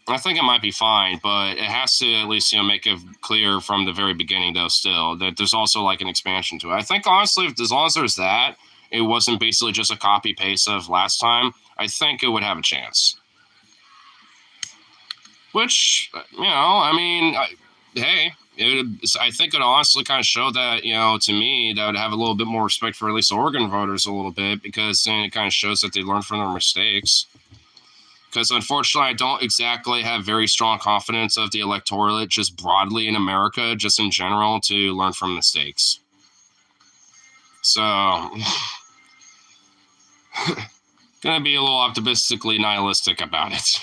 I think it might be fine, but it has to at least make it clear from the very beginning though still that there's also like an expansion to it. I think honestly, if as long as there's that, it wasn't basically just a copy paste of last time, I think it would have a chance. Which I mean, hey, I think it honestly kind of showed that, to me, that would have a little bit more respect for at least Oregon voters a little bit, because then it kind of shows that they learned from their mistakes. Because unfortunately, I don't exactly have very strong confidence of the electorate just broadly in America, just in general, to learn from mistakes. So, gonna be a little optimistically nihilistic about it.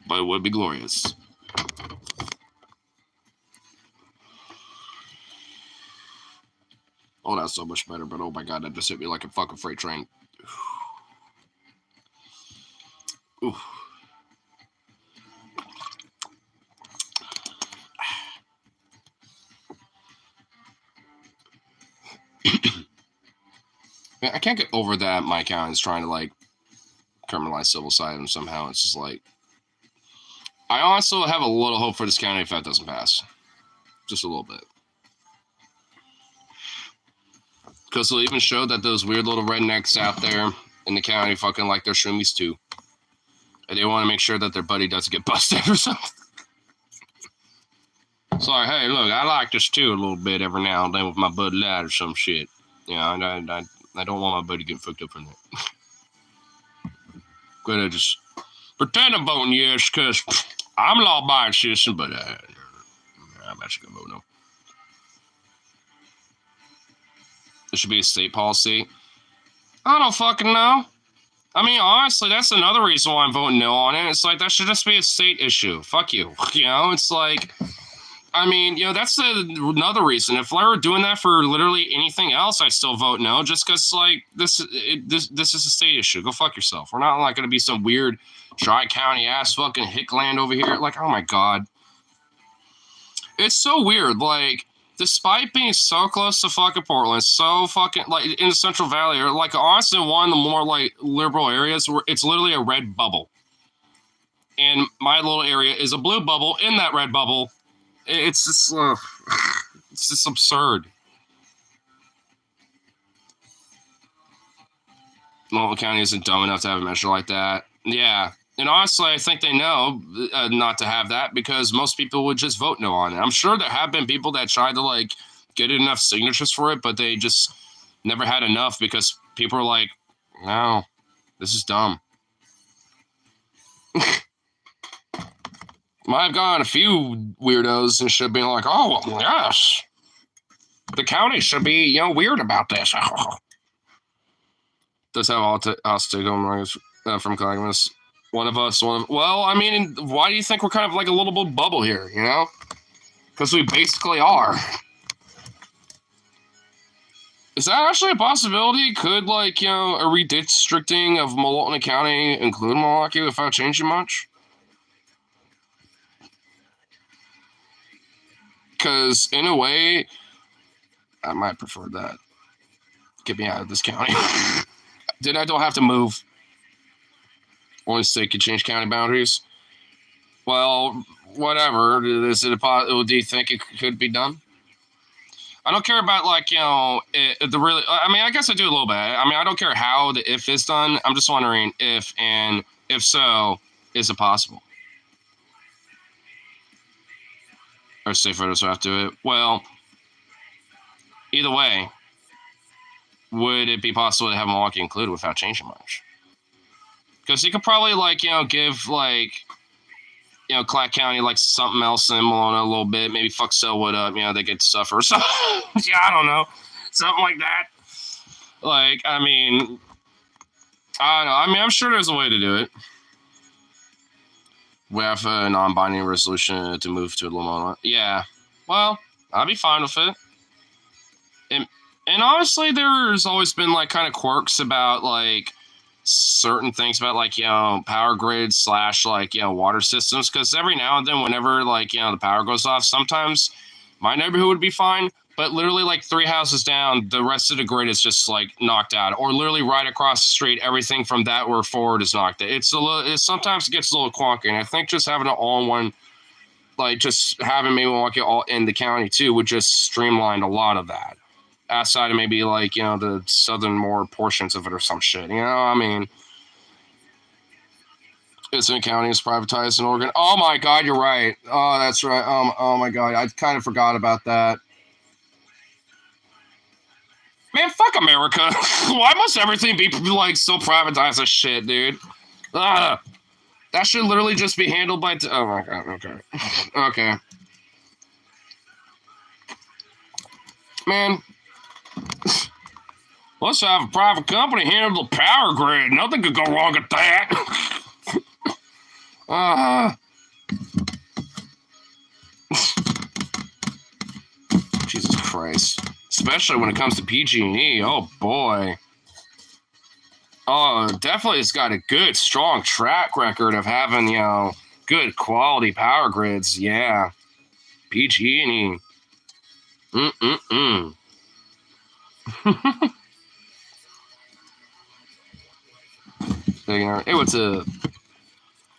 But it would be glorious. Oh, that's so much better, but oh my god, that just hit me like a fucking freight train. Ooh. I can't get over that my county is trying to like criminalize civil asylum somehow. It's just like, I also have a little hope for this county if that doesn't pass. Just a little bit. Because they'll even show that those weird little rednecks out there in the county fucking like their shroomies too. And they want to make sure that their buddy doesn't get busted or something. It's like, hey, look, I like this too a little bit every now and then with my Bud Light or some shit. I don't want my buddy getting fucked up from that. Gonna just pretend I'm voting yes because I'm a law-abiding citizen, but I'm actually gonna vote no. It should be a state policy. I don't fucking know. I mean, honestly, that's another reason why I'm voting no on it. It's like, that should just be a state issue. Fuck you. It's like, I mean, that's another reason. If I were doing that for literally anything else, I still vote no, just because, like, this is a state issue. Go fuck yourself. We're not, like, going to be some weird tri-county ass fucking hick land over here. Like, oh my god. It's so weird. Like, despite being so close to fucking Portland, so fucking, like, in the Central Valley, or, like, Austin, one of the more, like, liberal areas where it's literally a red bubble. And my little area is a blue bubble in that red bubble. It's just absurd. Multnomah County isn't dumb enough to have a measure like that. Yeah. And honestly, I think they know not to have that because most people would just vote no on it. I'm sure there have been people that tried to, like, get enough signatures for it, but they just never had enough because people are like, no, this is dumb. I've gotten a few weirdos and shit being like, oh, yes, the county should be, weird about this. Does have all stigma from Clackamas. Well, I mean, why do you think we're kind of like a little bit bubble here, Because we basically are. Is that actually a possibility? Could, like, a redistricting of Multnomah County include Milwaukee without changing much? Because, in a way, I might prefer that. Get me out of this county. Then I don't have to move. Only state can change county boundaries. Well, whatever. Is it do you think it could be done? I don't care about like the really. I mean, I guess I do a little bit. I mean, I don't care how the if is done. I'm just wondering if and if so, is it possible? Or say photos have to it. Well, either way, would it be possible to have Milwaukee included without changing much? Because you could probably like give like Clack County like something else in Malona a little bit. Maybe fuck Selwood up. They get to suffer. So yeah, I don't know, something like that. Like I mean, I don't know. I mean, I'm sure there's a way to do it. We have a non-binding resolution to move to Lamona. Yeah, well, I'd be fine with it. And honestly, there's always been like kind of quirks about like certain things about like power grids slash like water systems, because every now and then whenever like the power goes off, sometimes my neighborhood would be fine, but literally like 3 houses down the rest of the grid is just like knocked out, or literally right across the street everything from that where forward is knocked out. Sometimes it gets a little quonky, and I think just having it all in one, like just having Milwaukee all in the county too would just streamline a lot of that, outside of maybe like the southern more portions of it or some shit. I mean, Isnton County is privatized in Oregon. Oh my God, you're right. Oh, that's right. Oh my God, I kind of forgot about that. Man, fuck America. Why must everything be like so privatized as shit, dude? Ugh. That should literally just be handled by. Oh my God. Okay. Okay. Man, let's have a private company handle the power grid. Nothing could go wrong at that. Jesus Christ. Especially when it comes to PG&E. Oh boy. Oh, definitely it's got a good, strong track record of having, good quality power grids. Yeah. PG&E. Mm-mm-mm. Hey, what's up?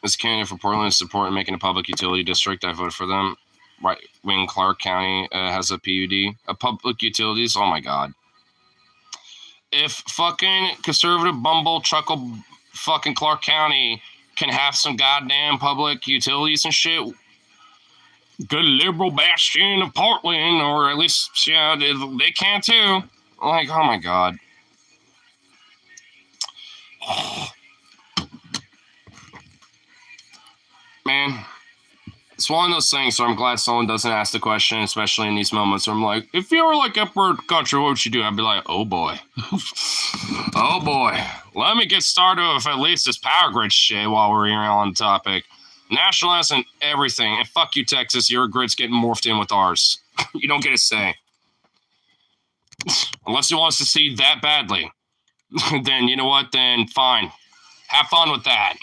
This candidate for Portland is supporting making a public utility district. I voted for them. Right wing Clark County has a PUD. A public utilities. Oh my God. If fucking conservative bumble chuckle fucking Clark County can have some goddamn public utilities and shit, good liberal bastion of Portland, or at least they can too. Like, oh my God. Man, it's one of those things where I'm glad someone doesn't ask the question, especially in these moments where I'm like, if you were like upward country, what would you do? I'd be like, oh boy. Oh boy. Let me get started with at least this power grid shit while we're here on the topic. Nationalizing everything. And fuck you, Texas. Your grid's getting morphed in with ours. You don't get a say. Unless you want us to see that badly. Then you know what? Then fine. Have fun with that.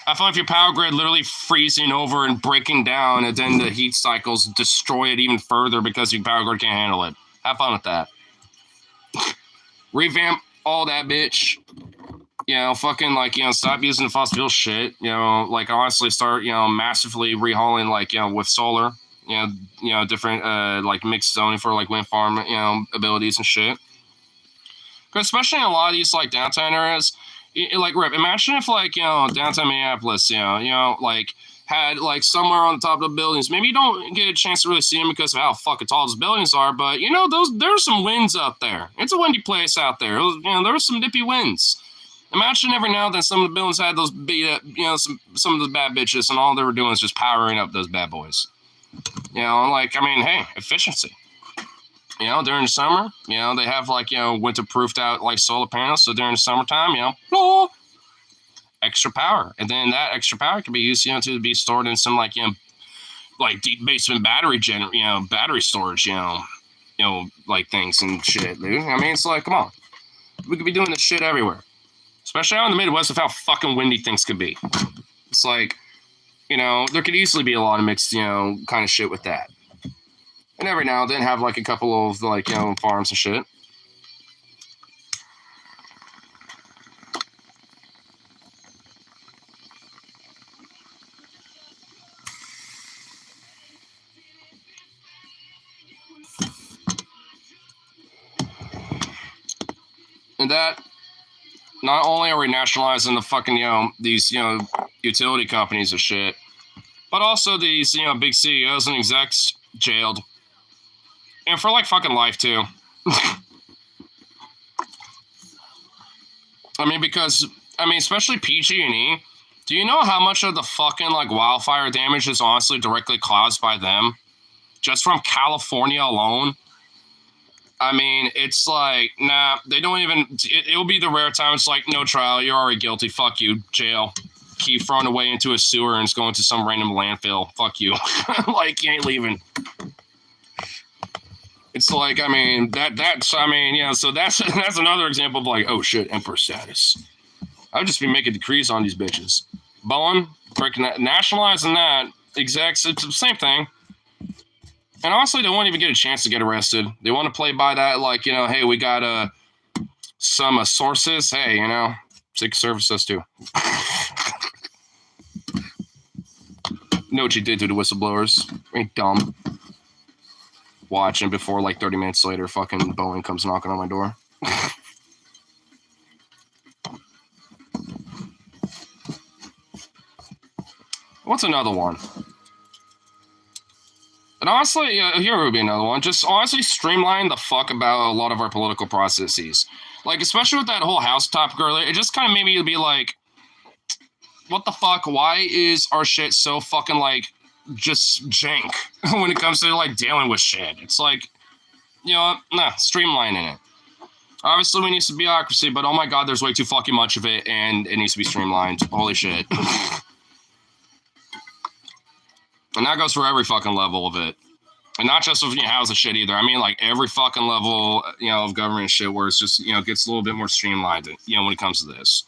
Have fun with your power grid literally freezing over and breaking down, and then the heat cycles destroy it even further because your power grid can't handle it. Have fun with that. Revamp all that bitch. Fucking like, stop using the fossil fuel shit. Like honestly start, massively rehauling like, with solar, different like mixed zoning for like wind farm, abilities and shit. Because especially in a lot of these like downtown areas, like Rip, imagine if like, downtown Minneapolis, like had like somewhere on top of the buildings. Maybe you don't get a chance to really see them because of how fucking tall those buildings are, but there's some winds out there. It's a windy place out there. There was some nippy winds. Imagine every now and then some of the buildings had those beat up, some of the bad bitches, and all they were doing is just powering up those bad boys. Like, I mean, hey, efficiency. During the summer, they have like, winter-proofed out like solar panels. So during the summertime, extra power. And then that extra power can be used, to be stored in some like, like deep basement battery battery storage, like things and shit, dude. I mean, it's like, come on. We could be doing this shit everywhere. Especially out in the Midwest with how fucking windy things could be. It's like, there could easily be a lot of mixed, kind of shit with that. And every now and then have like a couple of like, farms and shit. And that not only are we nationalizing the fucking, these, utility companies and shit, but also these, big CEOs and execs jailed. And for like fucking life too. Because especially PG&E, do you know how much of the fucking like wildfire damage is honestly directly caused by them? Just from California alone? It's like, nah, they don't even, it'll be the rare time it's like, no trial, you're already guilty, fuck you, jail. Keep thrown away into a sewer and it's going to some random landfill, fuck you. Like, you ain't leaving. It's like, so that's another example of like, oh shit, emperor status. I would just be making decrees on these bitches. Bowen, freaking nationalizing that, execs, it's the same thing. And honestly, they won't even get a chance to get arrested. They want to play by that, like, hey, we got some sources. Hey, Secret Service us too. Know what you did to the whistleblowers. Ain't dumb. Watching before, like, 30 minutes later, fucking Boeing comes knocking on my door. What's another one? And honestly, here would be another one. Just honestly streamline the fuck about a lot of our political processes. Like, especially with that whole House topic earlier, it just kind of made me be like, what the fuck? Why is our shit so fucking, like, just jank when it comes to, like, dealing with shit? It's like, streamlining it. Obviously, we need some bureaucracy, but oh my god, there's way too fucking much of it, and it needs to be streamlined. Holy shit. And that goes for every fucking level of it. And not just with housing shit either. Like every fucking level, of government shit where it's just, gets a little bit more streamlined, when it comes to this.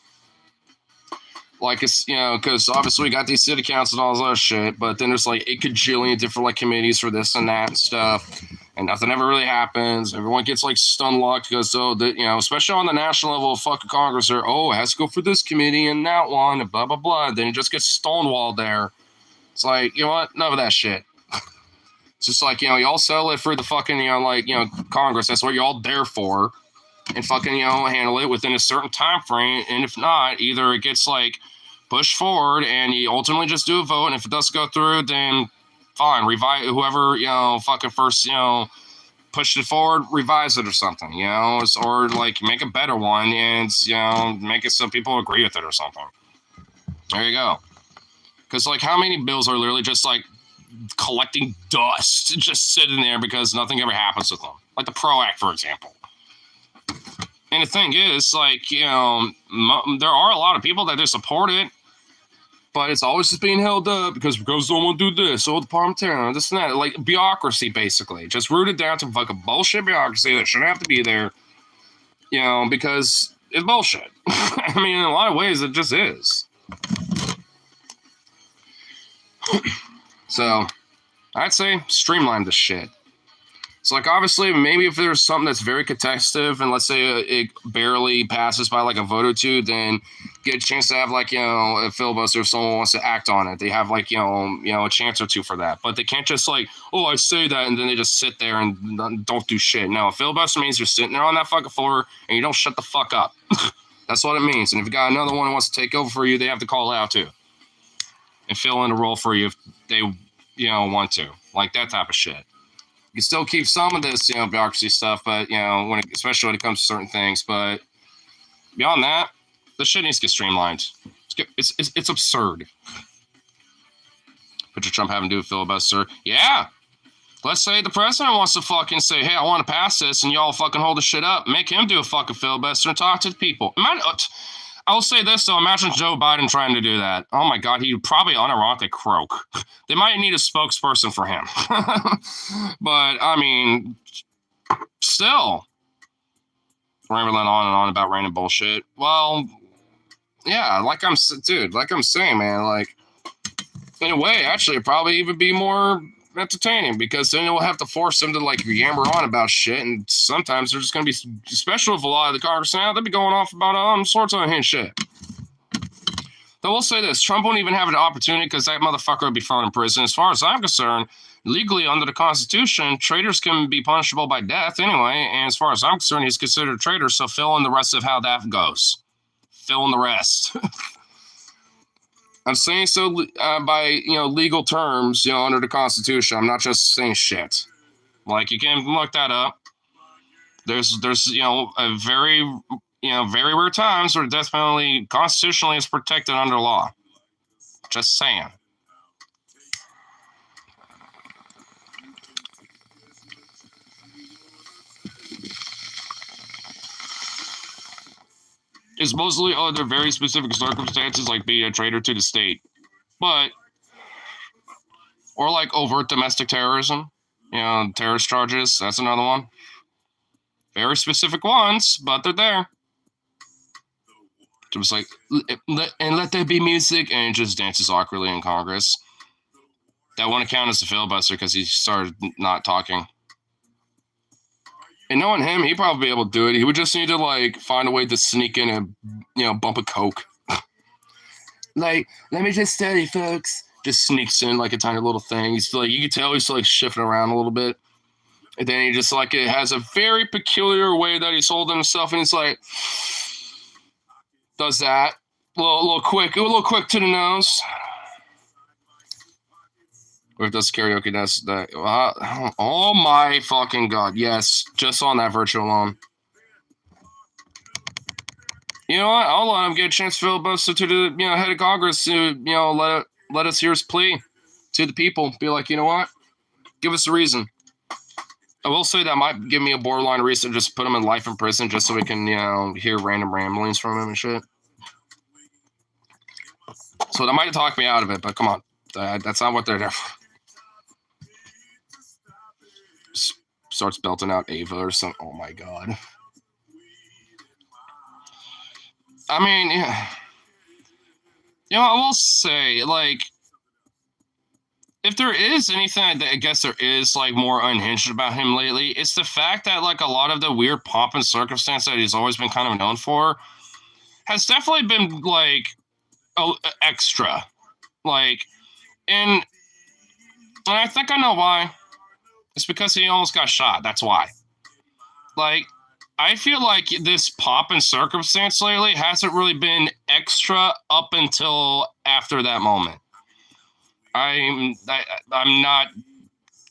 Like, it's, because obviously we got these city councils and all this other shit, but then there's like a cajillion different like committees for this and that and stuff. And nothing ever really happens. Everyone gets like stun locked because, especially on the national level of fucking Congress, or, it has to go for this committee and that one and blah, blah, blah. Then it just gets stonewalled there. It's like, you know what? None of that shit. It's just like, y'all settle it for the fucking, Congress. That's what you're all there for. And fucking, handle it within a certain time frame. And if not, either it gets, like, pushed forward and you ultimately just do a vote. And if it doesn't go through, then fine. Revise whoever, fucking first, pushed it forward, revise it or something, or, like, make a better one and, make it so people agree with it or something. There you go. Because, like, how many bills are literally just, like, collecting dust, just sitting there because nothing ever happens with them? Like the PRO Act, for example. And the thing is, like, there are a lot of people that do support it, but it's always just being held up because don't want to do this, the parliamentarian, this and that. Like, bureaucracy, basically. Just rooted down to fucking bullshit bureaucracy that shouldn't have to be there, because it's bullshit. In a lot of ways, it just is. So, I'd say streamline this shit. So, like, obviously, maybe if there's something that's very contested, and let's say it barely passes by, like, a vote or two, then get a chance to have, like, a filibuster if someone wants to act on it. They have, like, a chance or two for that. But they can't just, like, I say that, and then they just sit there and don't do shit. No, a filibuster means you're sitting there on that fucking floor, and you don't shut the fuck up. That's what it means. And if you got another one who wants to take over for you, they have to call it out, too. And fill in a role for you if they, want to. Like that type of shit. You can still keep some of this, bureaucracy stuff, but, especially when it comes to certain things. But beyond that, the shit needs to get streamlined. It's absurd. Picture Trump having to do a filibuster. Yeah. Let's say the president wants to fucking say, hey, I want to pass this, and y'all fucking hold the shit up. Make him do a fucking filibuster and talk to the people. I'll say this, though. Imagine Joe Biden trying to do that. Oh, my God. He'd probably unironically croak. They might need a spokesperson for him. But, still. Rambling on and on about random bullshit. Well, yeah, like I'm saying, man, like, in a way, actually, it'd probably even be more entertaining because then you'll have to force them to, like, yammer on about shit, and sometimes they're just going to be, especially with a lot of the Congress now, they'll be going off about all sorts of unhinged shit. The I will say this: Trump won't even have an opportunity because that motherfucker would be thrown in prison. As far as I'm concerned, legally under the Constitution, traitors can be punishable by death anyway. And as far as I'm concerned, he's considered a traitor. So fill in the rest of how that goes. Fill in the rest. I'm saying so by legal terms, under the Constitution. I'm not just saying shit. Like, you can look that up. There's a very rare times where death penalty constitutionally is protected under law. Just saying. It's mostly under very specific circumstances, like being a traitor to the state, or like overt domestic terrorism, terrorist charges. That's another one. Very specific ones, but they're there. It was like, and let there be music, and it just dances awkwardly in Congress. That wouldn't count as a filibuster because he started not talking. And knowing him, he'd probably be able to do it. He would just need to, like, find a way to sneak in and, bump a Coke. Like, let me just tell you, folks. Just sneaks in like a tiny little thing. He's like, you can tell he's like shifting around a little bit. And then he just like, it has a very peculiar way that he's holding himself. And he's like, does that. A little quick to the nose. Or if does karaoke, that's that. Oh my fucking God. Yes. Just on that virtue alone. You know what? I'll let him get a chance to filibuster to the head of Congress to let us hear his plea to the people. Be like, you know what? Give us a reason. I will say that might give me a borderline reason to just put him in life in prison just so we can hear random ramblings from him and shit. So that might talk me out of it, but come on, that's not what they're there for. Starts belting out Ava or something. Oh my God. I mean, I will say, like, if there is anything I guess there is, like, more unhinged about him lately, it's the fact that, like, a lot of the weird pomp and circumstance that he's always been kind of known for has definitely been, like, extra. Like, and I think I know why. It's because he almost got shot. That's why. Like, I feel like this pomp and circumstance lately hasn't really been extra up until after that moment. I'm not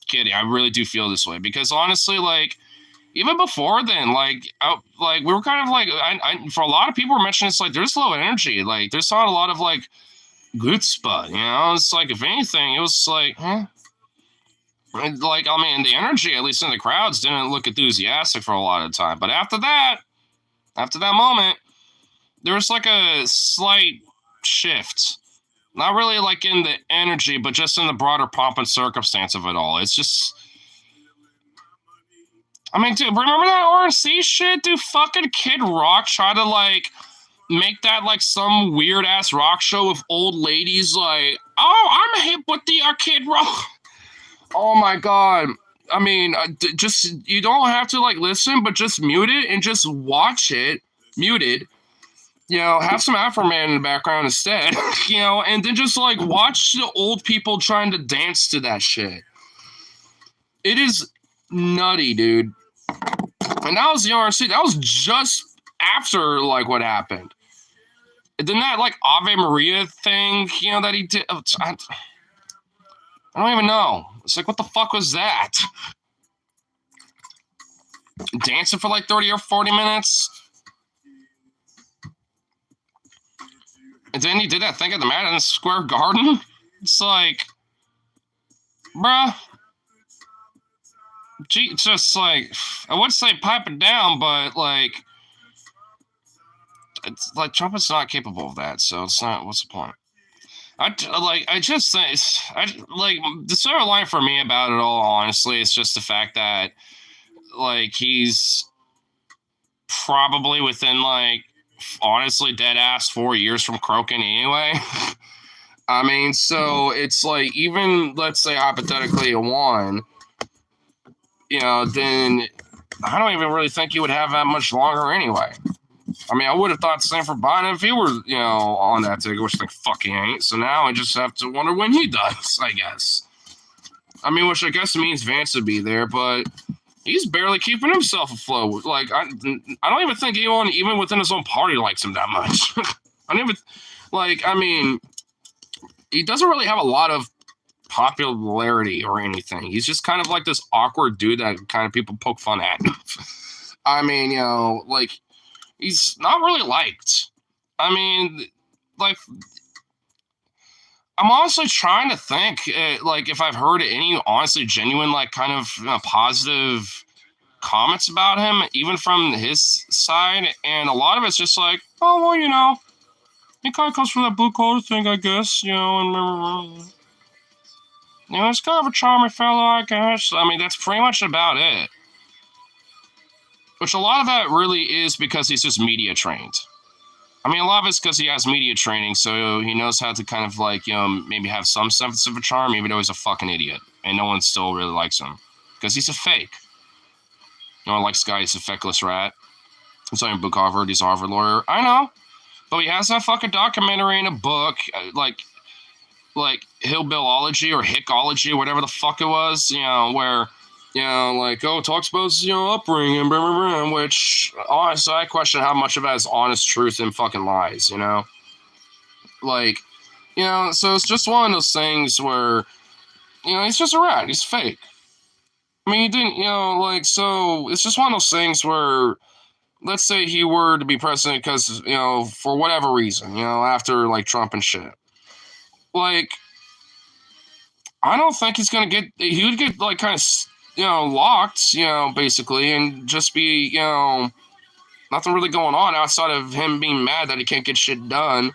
kidding. I really do feel this way because honestly, like, even before then, like we were kind of like, I for a lot of people were mentioning it's like there's low energy, like there's not a lot of like good spot, It's like if anything, it was like, like, I mean, the energy, at least in the crowds, didn't look enthusiastic for a lot of the time. But after that moment, there was like a slight shift. Not really like in the energy, but just in the broader pomp and circumstance of it all. It's just, I mean, dude, remember that RNC shit? Dude, fucking Kid Rock tried to, like, make that, like, some weird-ass rock show with old ladies, like, oh, I'm hip with the Kid Rock. Oh, my God. I mean, just, you don't have to, like, listen, but just mute it and just watch it muted. Have some Afro Man in the background instead, and then just, like, watch the old people trying to dance to that shit. It is nutty, dude. And that was the RNC. That was just after, like, what happened. And then that, like, Ave Maria thing, that he did. I don't even know. It's like, what the fuck was that? Dancing for, like, 30 or 40 minutes? And then he did that thing at the Madison Square Garden. It's like, bruh. Gee, just like, I would say pipe it down, but like, it's like Trump is not capable of that. So it's not. What's the point? I just think, the sort of line for me about it all, honestly, is just the fact that, like, he's probably within, like, honestly, dead ass 4 years from croaking anyway. I mean, so it's like, even let's say hypothetically a 1, then I don't even really think he would have that much longer anyway. I mean, I would have thought the same for Biden if he were, on that ticket, which the fuck he ain't. So now I just have to wonder when he does, I guess. I mean, which I guess means Vance would be there, but he's barely keeping himself afloat. Like, I don't even think anyone, even within his own party, likes him that much. I don't even, I mean, he doesn't really have a lot of popularity or anything. He's just kind of like this awkward dude that kind of people poke fun at. I mean, he's not really liked. I mean, I'm honestly trying to think, if I've heard any honestly genuine, kind of positive comments about him, even from his side, and a lot of it's just like, oh, well, he kind of comes from that blue collar thing, I guess, and it's kind of a charming fellow, I guess. I mean, that's pretty much about it. Which a lot of that really is because he's just media trained. I mean, a lot of it's because he has media training, so he knows how to kind of maybe have some sense of a charm, even though he's a fucking idiot, and no one still really likes him because he's a fake. No one likes guy. He's a feckless rat. I'm saying book Harvard. He's a Harvard lawyer. I know, but he has that fucking documentary in a book, like Hillbillology or Hickology, or whatever the fuck it was, where, it talks about his, upbringing, blah, blah, blah, which, honestly, I question how much of that is honest truth and fucking lies, so it's just one of those things where, he's just a rat, he's fake. I mean, he didn't, so it's just one of those things where, let's say he were to be president because, for whatever reason, after, Trump and shit. I don't think he's going to get, he would get, kind of, locked, basically, and just be, nothing really going on outside of him being mad that he can't get shit done,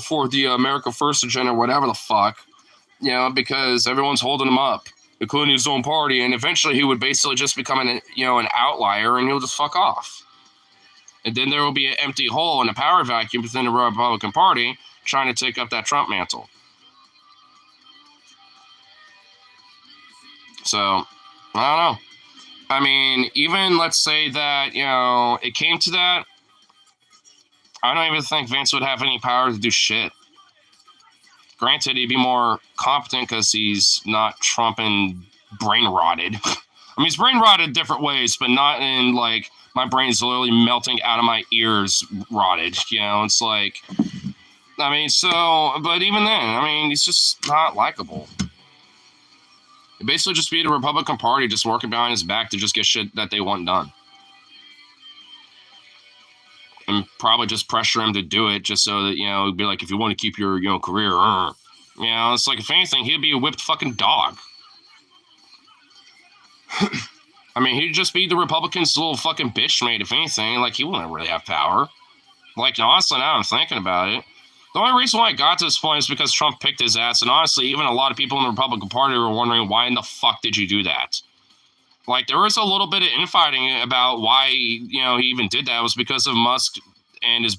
for the America First agenda, whatever the fuck, because everyone's holding him up, including his own party, and eventually he would basically just become an outlier, and he'll just fuck off. And then there will be an empty hole and a power vacuum within the Republican Party trying to take up that Trump mantle. So, I don't know. I mean, even let's say that, it came to that, I don't even think Vance would have any power to do shit. Granted, he'd be more competent because he's not Trump and brain rotted. I mean, he's brain rotted different ways, but not in, my brain's literally melting out of my ears rotted. It's I mean, but even then, I mean, he's just not likable. It basically just be the Republican Party just working behind his back to just get shit that they want done. And probably just pressure him to do it just so that, it'd be like, if you want to keep your, career, it's if anything, he'd be a whipped fucking dog. I mean, he'd just be the Republicans' little fucking bitch mate, if anything. He wouldn't really have power. Honestly, now I'm thinking about it. The only reason why I got to this point is because Trump picked his ass, and honestly, even a lot of people in the Republican Party were wondering, why in the fuck did you do that? There was a little bit of infighting about why, he even did that. It was because of Musk and his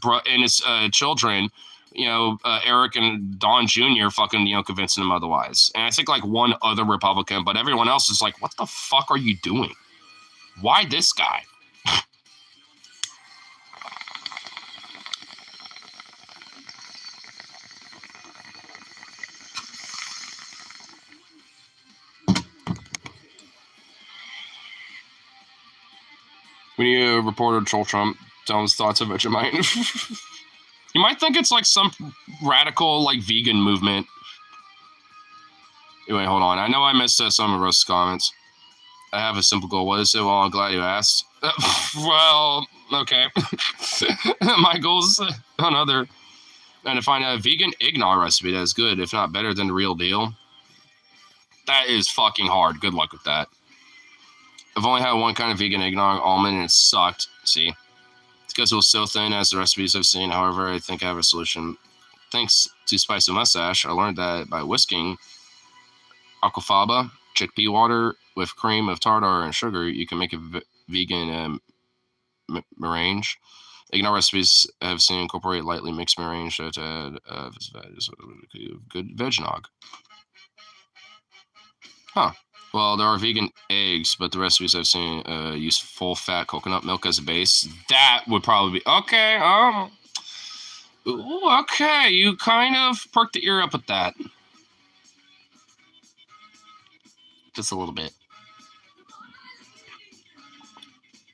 children, Eric and Don Jr. fucking, convincing him otherwise. And I think, one other Republican, but everyone else is what the fuck are you doing? Why this guy? When you reporter troll Trump, tell his thoughts of Vegemite. You might think it's some radical vegan movement. Anyway, hold on. I know I missed some of Russ's comments. I have a simple goal. What is it? Well, I'm glad you asked. Well, okay. My goal is another. And to find a vegan eggnog recipe that is good, if not better than the real deal. That is fucking hard. Good luck with that. I've only had one kind of vegan eggnog, almond, and it sucked. See? It's because it was so thin as the recipes I've seen. However, I think I have a solution. Thanks to Spicy Mustache, I learned that by whisking aquafaba, chickpea water, with cream of tartar and sugar, you can make a vegan meringue. Eggnog recipes I've seen incorporate lightly mixed meringue to add good vegnog. Huh. Well, there are vegan eggs, but the recipes I've seen use full-fat coconut milk as a base. That would probably be... Okay, ooh, okay, you kind of perked the ear up with that. Just a little bit.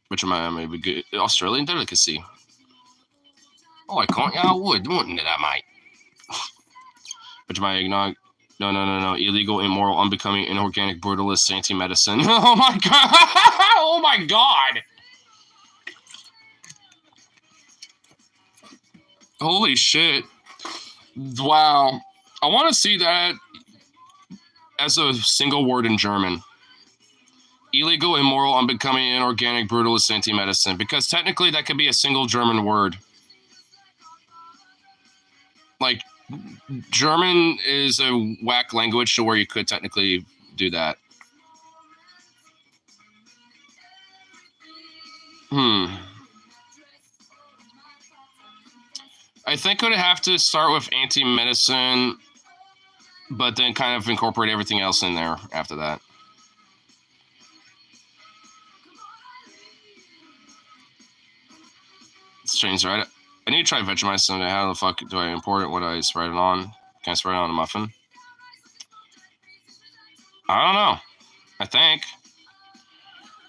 Which might be good. Australian delicacy. Oh, I can't. Yeah, I would, wouldn't it, I might. Which might eggnog. No. Illegal, immoral, unbecoming, inorganic, brutalist, anti-medicine. Oh my god! Oh my god! Holy shit. Wow. I want to see that as a single word in German. Illegal, immoral, unbecoming, inorganic, brutalist, anti-medicine. Because technically that could be a single German word. Like, German is a whack language to where you could technically do that. I think it would have to start with anti-medicine, but then kind of incorporate everything else in there after that. It's changed, right? I need to try Vegemite someday. How the fuck do I import it? What do I spread it on? Can I spread it on a muffin? I don't know. I think.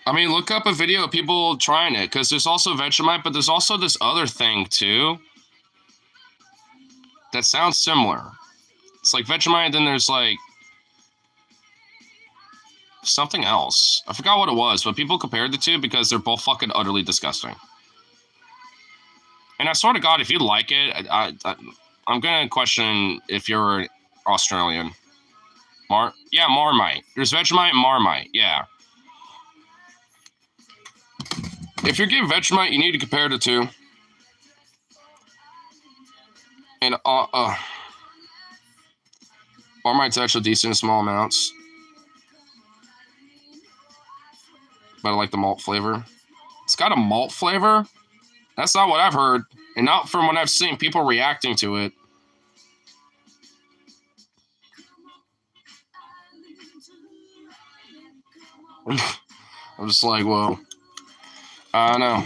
I mean, look up a video of people trying it, because there's also Vegemite, but there's also this other thing, too, that sounds similar. It's like Vegemite, then there's, like, something else. I forgot what it was, but people compared the two because they're both fucking utterly disgusting. And I swear to God, if you like it, I'm going to question if you're Australian. Yeah, Marmite. There's Vegemite and Marmite, yeah. If you're getting Vegemite, you need to compare the two. And Marmite's actually decent in small amounts. But I like the malt flavor. It's got a malt flavor? That's not what I've heard. And not from what I've seen people reacting to it. I'm just like, well, I don't know.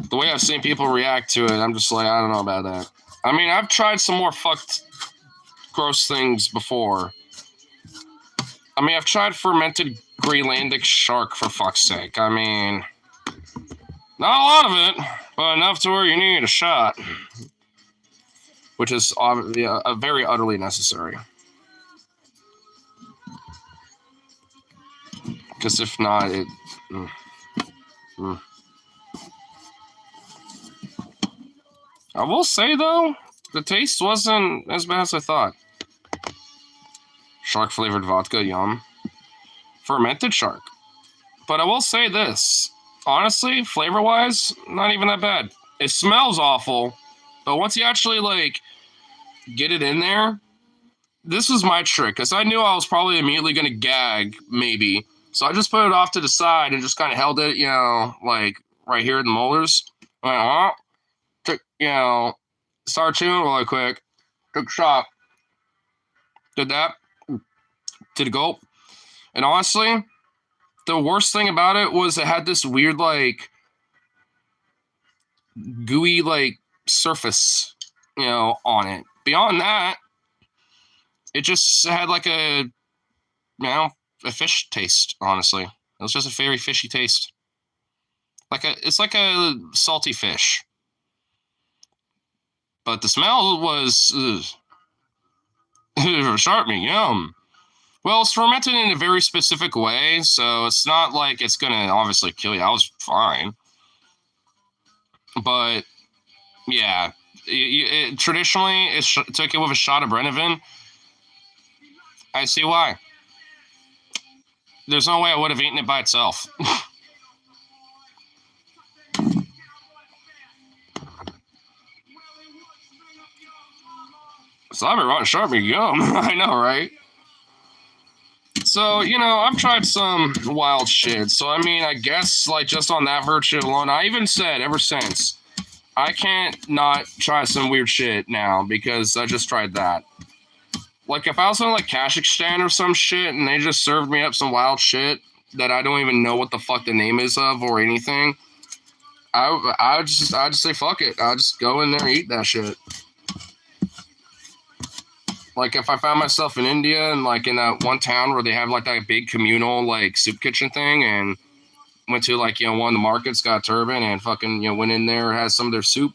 The way I've seen people react to it, I'm just like, I don't know about that. I mean, I've tried some more fucked, gross things before. I mean, I've tried fermented Greenlandic shark, for fuck's sake. I mean, not a lot of it, but enough to where you need a shot. Which is very utterly necessary. Because if not, it... I will say, though, the taste wasn't as bad as I thought. Shark-flavored vodka, yum. Fermented shark. But I will say this. Honestly, flavor-wise, not even that bad. It smells awful, but once you actually, like, get it in there, this was my trick, because I knew I was probably immediately going to gag, maybe. So I just put it off to the side and just kind of held it, you know, like, right here in the molars. Took, you know, started chewing really quick. Took a shot. Did that. Did a gulp. And honestly, the worst thing about it was it had this weird, like, gooey, like, surface, you know, on it. Beyond that, it just had, like, a, you know, a fish taste, honestly. It was just a very fishy taste. It's like a salty fish. But the smell was sharp me, yum. Well, it's fermented in a very specific way, so it's not like it's gonna obviously kill you. I was fine. But yeah, traditionally, took it with a shot of Brennivin. I see why. There's no way I would have eaten it by itself. Slimy rotten sharpie, yum. I know, right? So, you know, I've tried some wild shit. So, I mean, I guess, like, just on that virtue alone, I even said ever since, I can't not try some weird shit now because I just tried that. Like, if I was on, like, Kazakhstan or some shit, and they just served me up some wild shit that I don't even know what the fuck the name is of or anything, I'd just say, fuck it. I'll just go in there and eat that shit. Like, if I found myself in India and, like, in that one town where they have, like, that big communal, like, soup kitchen thing, and went to, like, one of the markets, got a turban, and fucking, went in there, had some of their soup,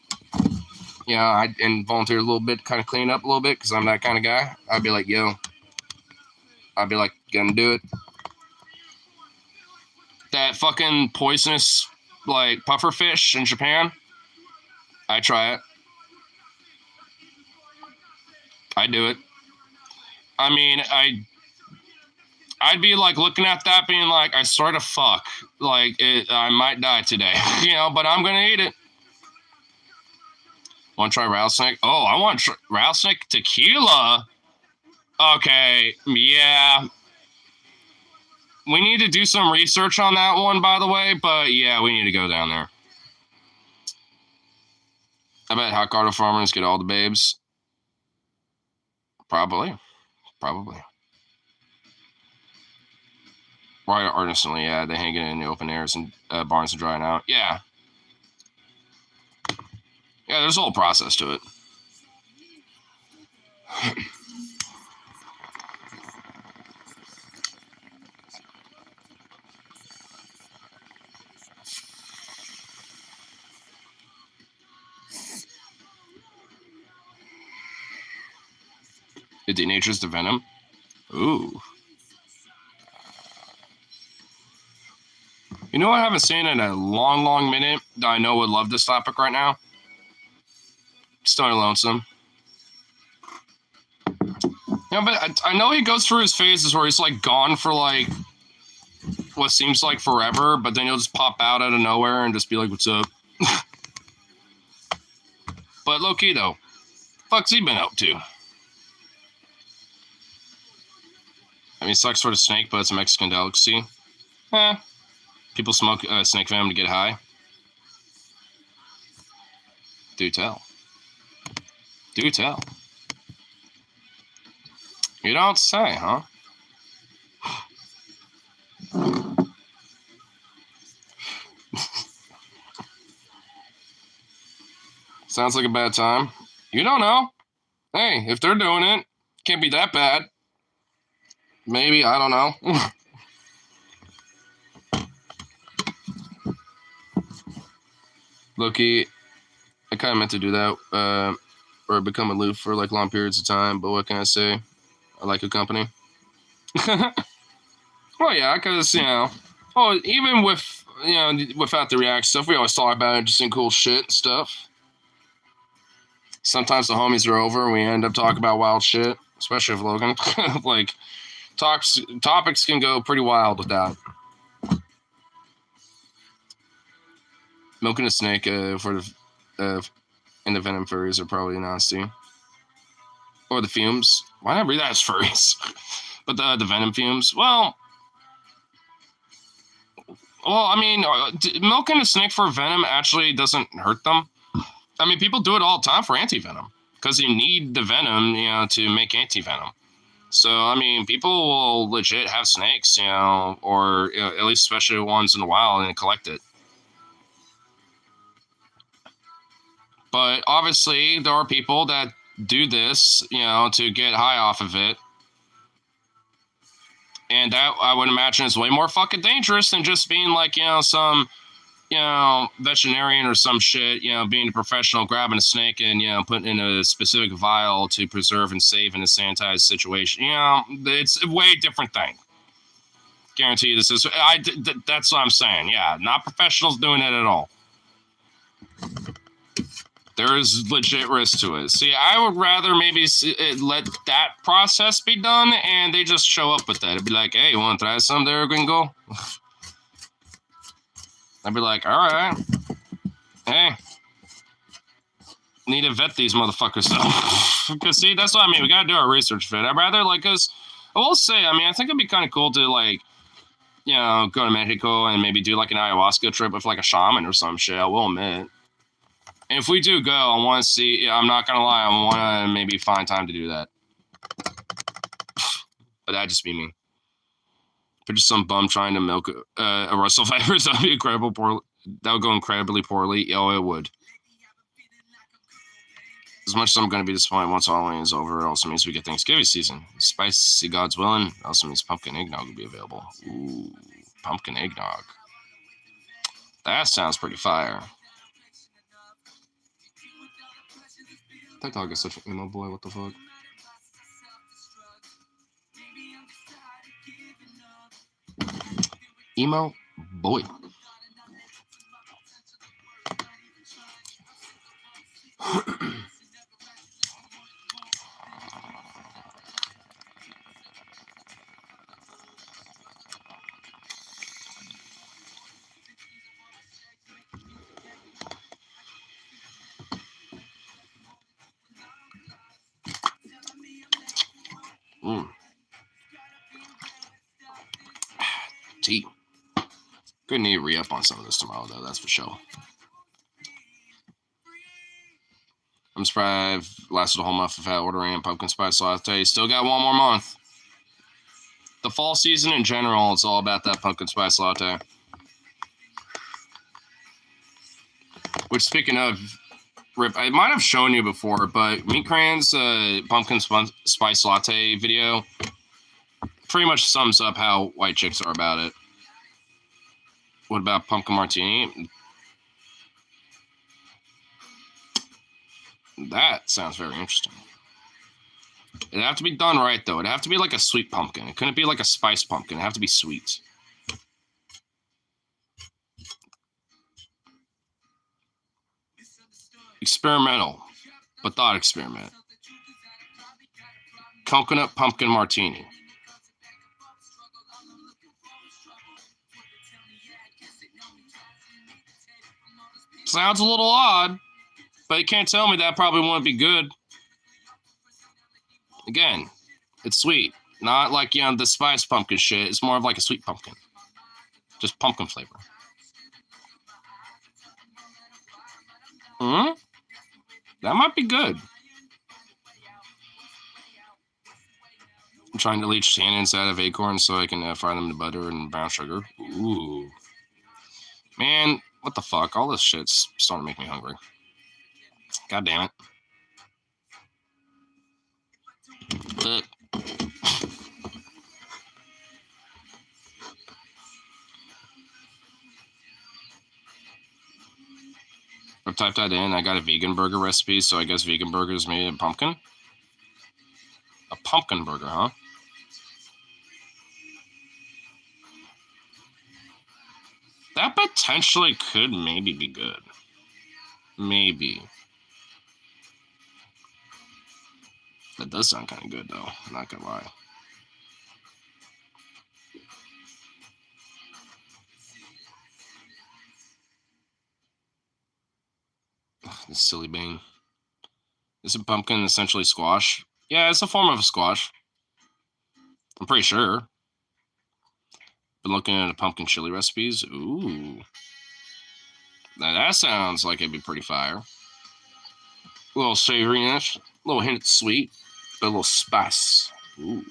and volunteered a little bit, kind of clean up a little bit, because I'm that kind of guy. I'd be like, gonna do it. That fucking poisonous, like, puffer fish in Japan, I try it. I do it. I mean, I'd be, like, looking at that being like, I swear to fuck, like, I might die today, but I'm gonna eat it. Want to try rattlesnake? Oh, I want rattlesnake tequila. Okay, yeah. We need to do some research on that one, by the way, but yeah, we need to go down there. I bet hot garter farmers get all the babes. Probably. Right, artisanally, yeah, they hang it in the open airs and barns are drying out. Yeah. Yeah, there's a whole process to it. It denatures the venom. Ooh. You know what I haven't seen in a long minute that I know would love this topic right now? Stone Lonesome. Yeah, but I know he goes through his phases where he's, like, gone for, like, what seems like forever, but then he'll just pop out of nowhere and just be like, what's up? But low-key, though, fuck's he been up to? I mean, it sucks for the snake, but it's a Mexican delicacy. People smoke snake venom to get high. Do tell. You don't say, huh? Sounds like a bad time. You don't know. Hey, if they're doing it, can't be that bad. Maybe, I don't know. Loki, I kind of meant to do that, or become aloof for, like, long periods of time, but what can I say? I like a company. Well, yeah, because, even with, without the React stuff, we always talk about interesting, cool shit and stuff. Sometimes the homies are over and we end up talking about wild shit, especially with Logan. Like, topics can go pretty wild with that. Milking a snake for the and the venom furries are probably nasty. Or the fumes. Why not read that as furries? But the venom fumes. Well, I mean, milking a snake for venom actually doesn't hurt them. I mean, people do it all the time for anti-venom because you need the venom, to make anti-venom. So, I mean, people will legit have snakes, or at least especially ones in the wild and collect it. But obviously, there are people that do this, to get high off of it. And that, I would imagine, is way more fucking dangerous than just being like, some, veterinarian or some shit, being a professional, grabbing a snake and, putting in a specific vial to preserve and save in a sanitized situation. It's a way different thing. Guarantee you this is, that's what I'm saying. Yeah, not professionals doing it at all. There is legit risk to it. See, I would rather maybe let that process be done and they just show up with that. It'd be like, hey, you want to try some there, gringo? I'd be like, all right. Hey. Need to vet these motherfuckers, though. Because, see, that's what I mean. We got to do our research vet. I'd rather, because I will say, I think it'd be kind of cool to, go to Mexico and maybe do, an ayahuasca trip with, a shaman or some shit. I will admit. And if we do go, I want to see, I'm not going to lie, I want to maybe find time to do that. But that'd just be me. For just some bum trying to milk a Russell Vipers, that would be incredible. That would go incredibly poorly. Oh, it would. As much as I'm going to be disappointed once Halloween is over, it also means we get Thanksgiving season. Spicy God's willing. It also means pumpkin eggnog will be available. Ooh, pumpkin eggnog. That sounds pretty fire. That dog is such an emo boy. What the fuck? Emo boy. Tea. Gonna need to re-up on some of this tomorrow, though. That's for sure. I'm surprised I've lasted a whole month without ordering a pumpkin spice latte. Still got one more month. The fall season in general, it's all about that pumpkin spice latte. Which, speaking of, Rip, I might have shown you before, but Meat Cran's pumpkin spice latte video pretty much sums up how white chicks are about it. What about pumpkin martini? That sounds very interesting. It'd have to be done right, though. It'd have to be like a sweet pumpkin. It couldn't be like a spiced pumpkin. It'd have to be sweet. Experimental, but thought experiment. Coconut pumpkin martini. Sounds a little odd, but you can't tell me that probably wouldn't be good. Again, it's sweet. Not like, the spiced pumpkin shit. It's more of like a sweet pumpkin. Just pumpkin flavor. That might be good. I'm trying to leach tannins out of acorns so I can fry them to butter and brown sugar. Ooh. Man, what the fuck? All this shit's starting to make me hungry. God damn it. I typed that in. I got a vegan burger recipe, so I guess vegan burgers made of pumpkin. A pumpkin burger, huh? That potentially could maybe be good. Maybe. That does sound kind of good, though. I'm not gonna lie. This silly bean. Is a pumpkin essentially squash? Yeah, it's a form of a squash. I'm pretty sure. Been looking at pumpkin chili recipes. Ooh. Now that sounds like it'd be pretty fire. A little savoriness, a little hint of sweet, a little spice. Ooh.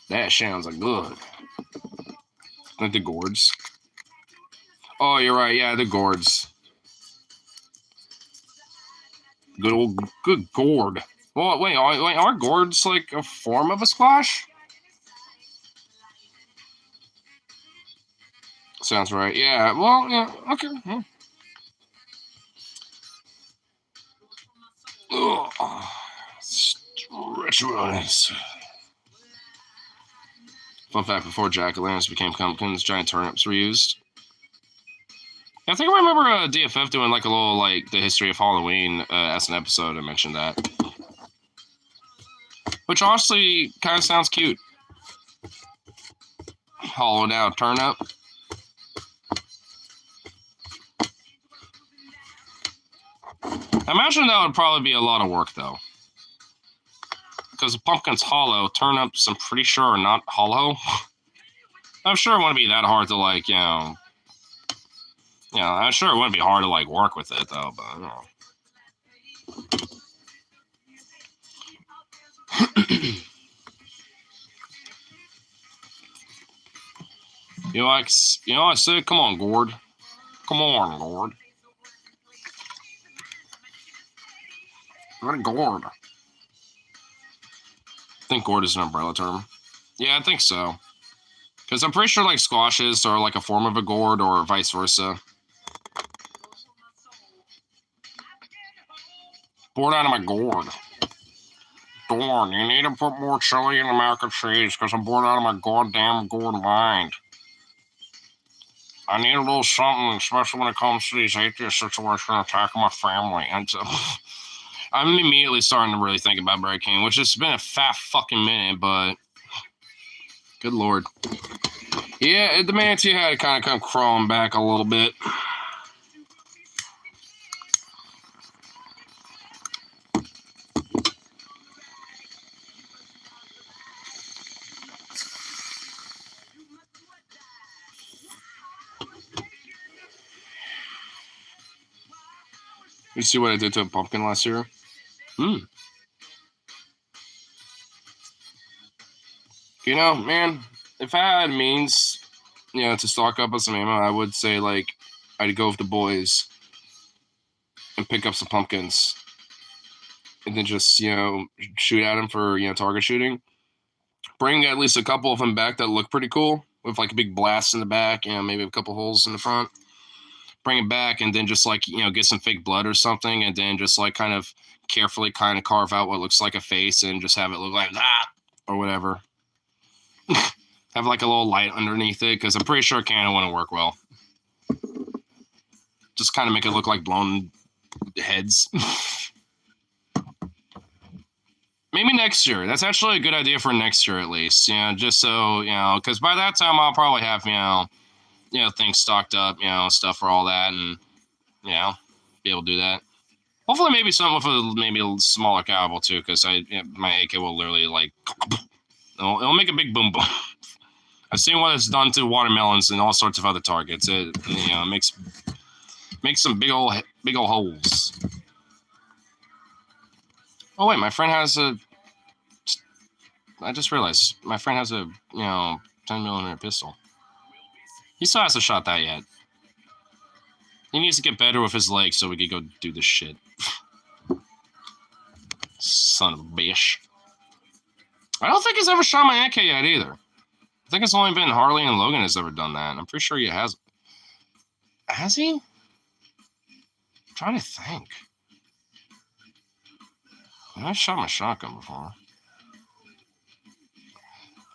That sounds like good. Like the gourds. Oh, you're right. Yeah, the gourds. Good gourd. Well, wait, are gourds like a form of a squash? Sounds right. Yeah. Well, yeah. Okay. Ugh. Stretch runs. Fun fact: before jack-o'-lanterns became pumpkins, giant turnips were used. I think I remember DFF doing like a little the history of Halloween as an episode. I mentioned that, which honestly kind of sounds cute. Hollowed out turnip. I imagine that would probably be a lot of work though, because the pumpkin's hollow. Turnips, I'm pretty sure, are not hollow. I'm sure it wouldn't be that hard to You know, I'm sure it wouldn't be hard to like work with it though, but I don't know. You like, I said, come on, Gord. Come on, Gord. What a Gord. I think Gord is an umbrella term. Yeah, I think so. Because I'm pretty sure like squashes are like a form of a gourd or vice versa. Bored out of my gourd. Dorn, you need to put more chili in the mac and cheese because I'm bored out of my goddamn gourd mind. I need a little something, especially when it comes to these atheist situations attacking my family. And so I'm immediately starting to really think about breaking, which has been a fat fucking minute, but good lord. Yeah, the manatee had to kind of come crawling back a little bit. You see what I did to a pumpkin last year? You know, man, if I had means, to stock up on some ammo, I would say, like, I'd go with the boys and pick up some pumpkins and then just, shoot at them for, target shooting. Bring at least a couple of them back that look pretty cool with, like, a big blast in the back, maybe a couple holes in the front. Bring it back and then just, like, get some fake blood or something and then just, like, kind of carefully kind of carve out what looks like a face and just have it look like that or whatever. Have like a little light underneath it because I'm pretty sure cannon wouldn't work well. Just kind of make it look like blown heads. Maybe next year. That's actually a good idea for next year at least. Just so because by that time I'll probably have things stocked up, stuff for all that, and be able to do that. Hopefully, maybe something with maybe a smaller caliber too, because my AK will literally like it'll make a big boom boom. I've seen what it's done to watermelons and all sorts of other targets. It makes some big old holes. Oh wait, my friend has a. I just realized my friend has a 10mm pistol. He still hasn't shot that yet. He needs to get better with his legs so we could go do this shit. Son of a bitch. I don't think he's ever shot my AK yet either. I think it's only been Harley and Logan has ever done that. I'm pretty sure he has. Has he? I'm trying to think. I shot my shotgun before.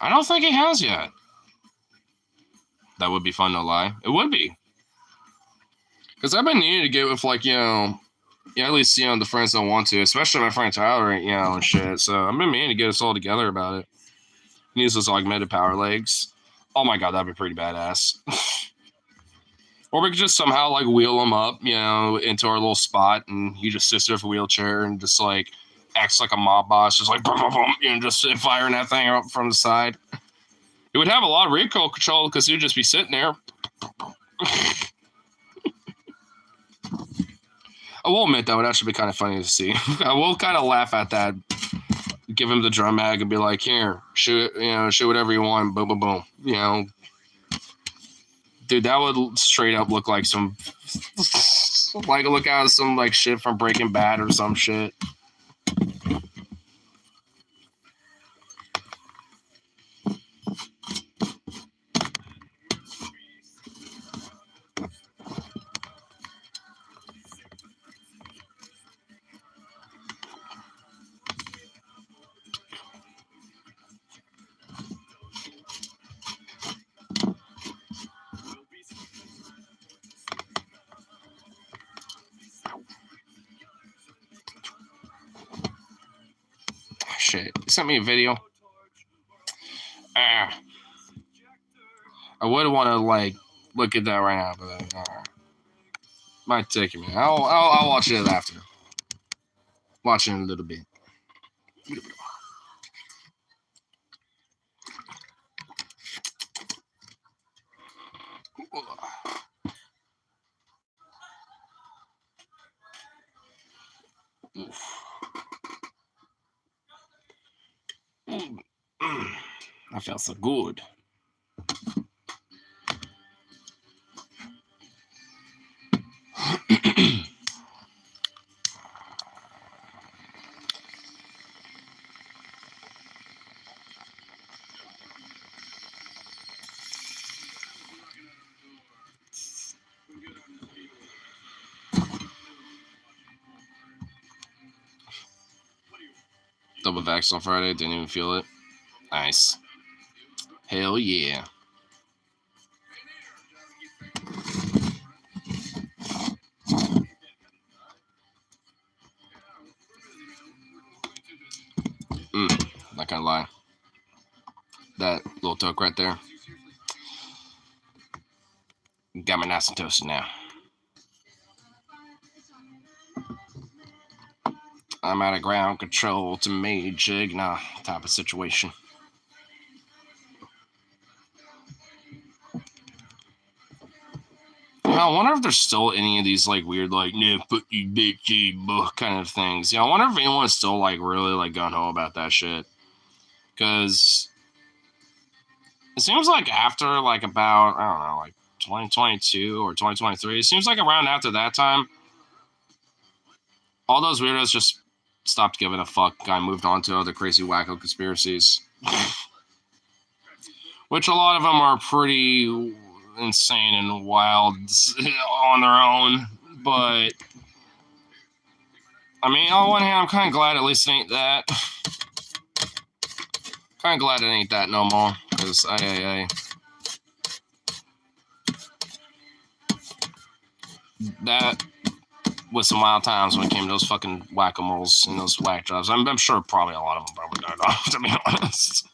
I don't think he has yet. That would be fun, no lie. It would be. Because I've been needing to get with, like, at least, the friends that want to, especially my friend Tyler, and shit. So I've been meaning to get us all together about it. He needs those augmented power legs. Oh my god, that'd be pretty badass. Or we could just somehow, like, wheel him up, into our little spot, and he just sits there with a wheelchair and just, like, acts like a mob boss, just like, boom, boom, boom, just firing that thing up from the side. It would have a lot of recoil control because he would just be sitting there. I will admit that would actually be kind of funny to see. I will kind of laugh at that. Give him the drum mag and be like, here, shoot, shoot whatever you want, boom, boom, boom. Dude, that would straight up look like some, like, look out some, like, shit from Breaking Bad or some shit. Shit, he sent me a video. I would want to, like, look at that right now, but might take a minute. I'll watch it after. Watch it in a little bit. I felt so good. Double vax on Friday, didn't even feel it. Nice. Hell yeah. Not gonna lie. That little toke right there got me nice and toasted now. I'm out of ground control to mage ignore type of situation. I wonder if there's still any of these like weird like nah fuck you bitchy kind of things. I wonder if anyone's still like really like gung ho about that shit. Cause it seems like after like about I don't know like 2022 or 2023, it seems like around after that time, all those weirdos just stopped giving a fuck. I moved on to other crazy wacko conspiracies. Which a lot of them are pretty insane and wild on their own. But, I mean, on one hand, I'm kind of glad at least it ain't that. Kind of glad it ain't that no more. Because, that was some wild times when it came to those fucking whack-a-moles and those whack jobs. I'm sure probably a lot of them probably died off, to be honest.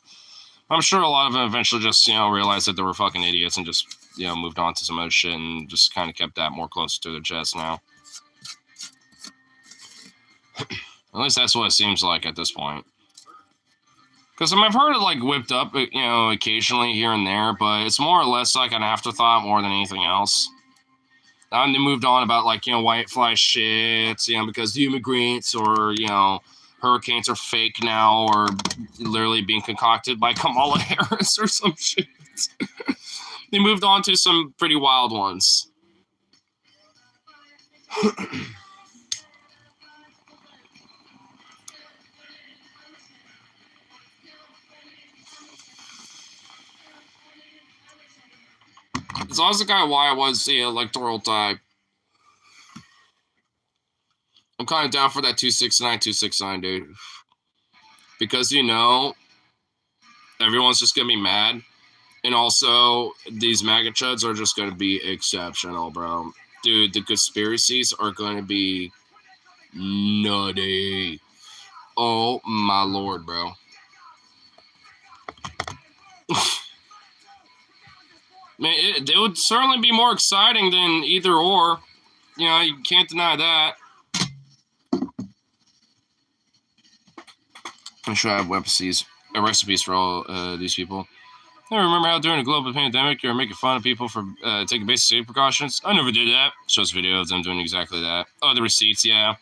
I'm sure a lot of them eventually just, realized that they were fucking idiots and just, moved on to some other shit and just kind of kept that more close to their chest now. At least that's what it seems like at this point. Because I've heard it, like, whipped up, occasionally here and there, but it's more or less like an afterthought more than anything else. And they moved on about, like, white fly shit, because the immigrants or, hurricanes are fake now or literally being concocted by Kamala Harris or some shit. They moved on to some pretty wild ones. It's also kind of why I was the electoral type. I'm kind of down for that 269, dude. Because, everyone's just going to be mad. And also, these MAGA chuds are just going to be exceptional, bro. Dude, the conspiracies are going to be nutty. Oh, my lord, bro. Man, it would certainly be more exciting than either or. You can't deny that. I'm sure I have recipes for all these people. I remember how during a global pandemic you were making fun of people for taking basic safety precautions? I never did that. Shows video of them doing exactly that. Oh, the receipts, yeah.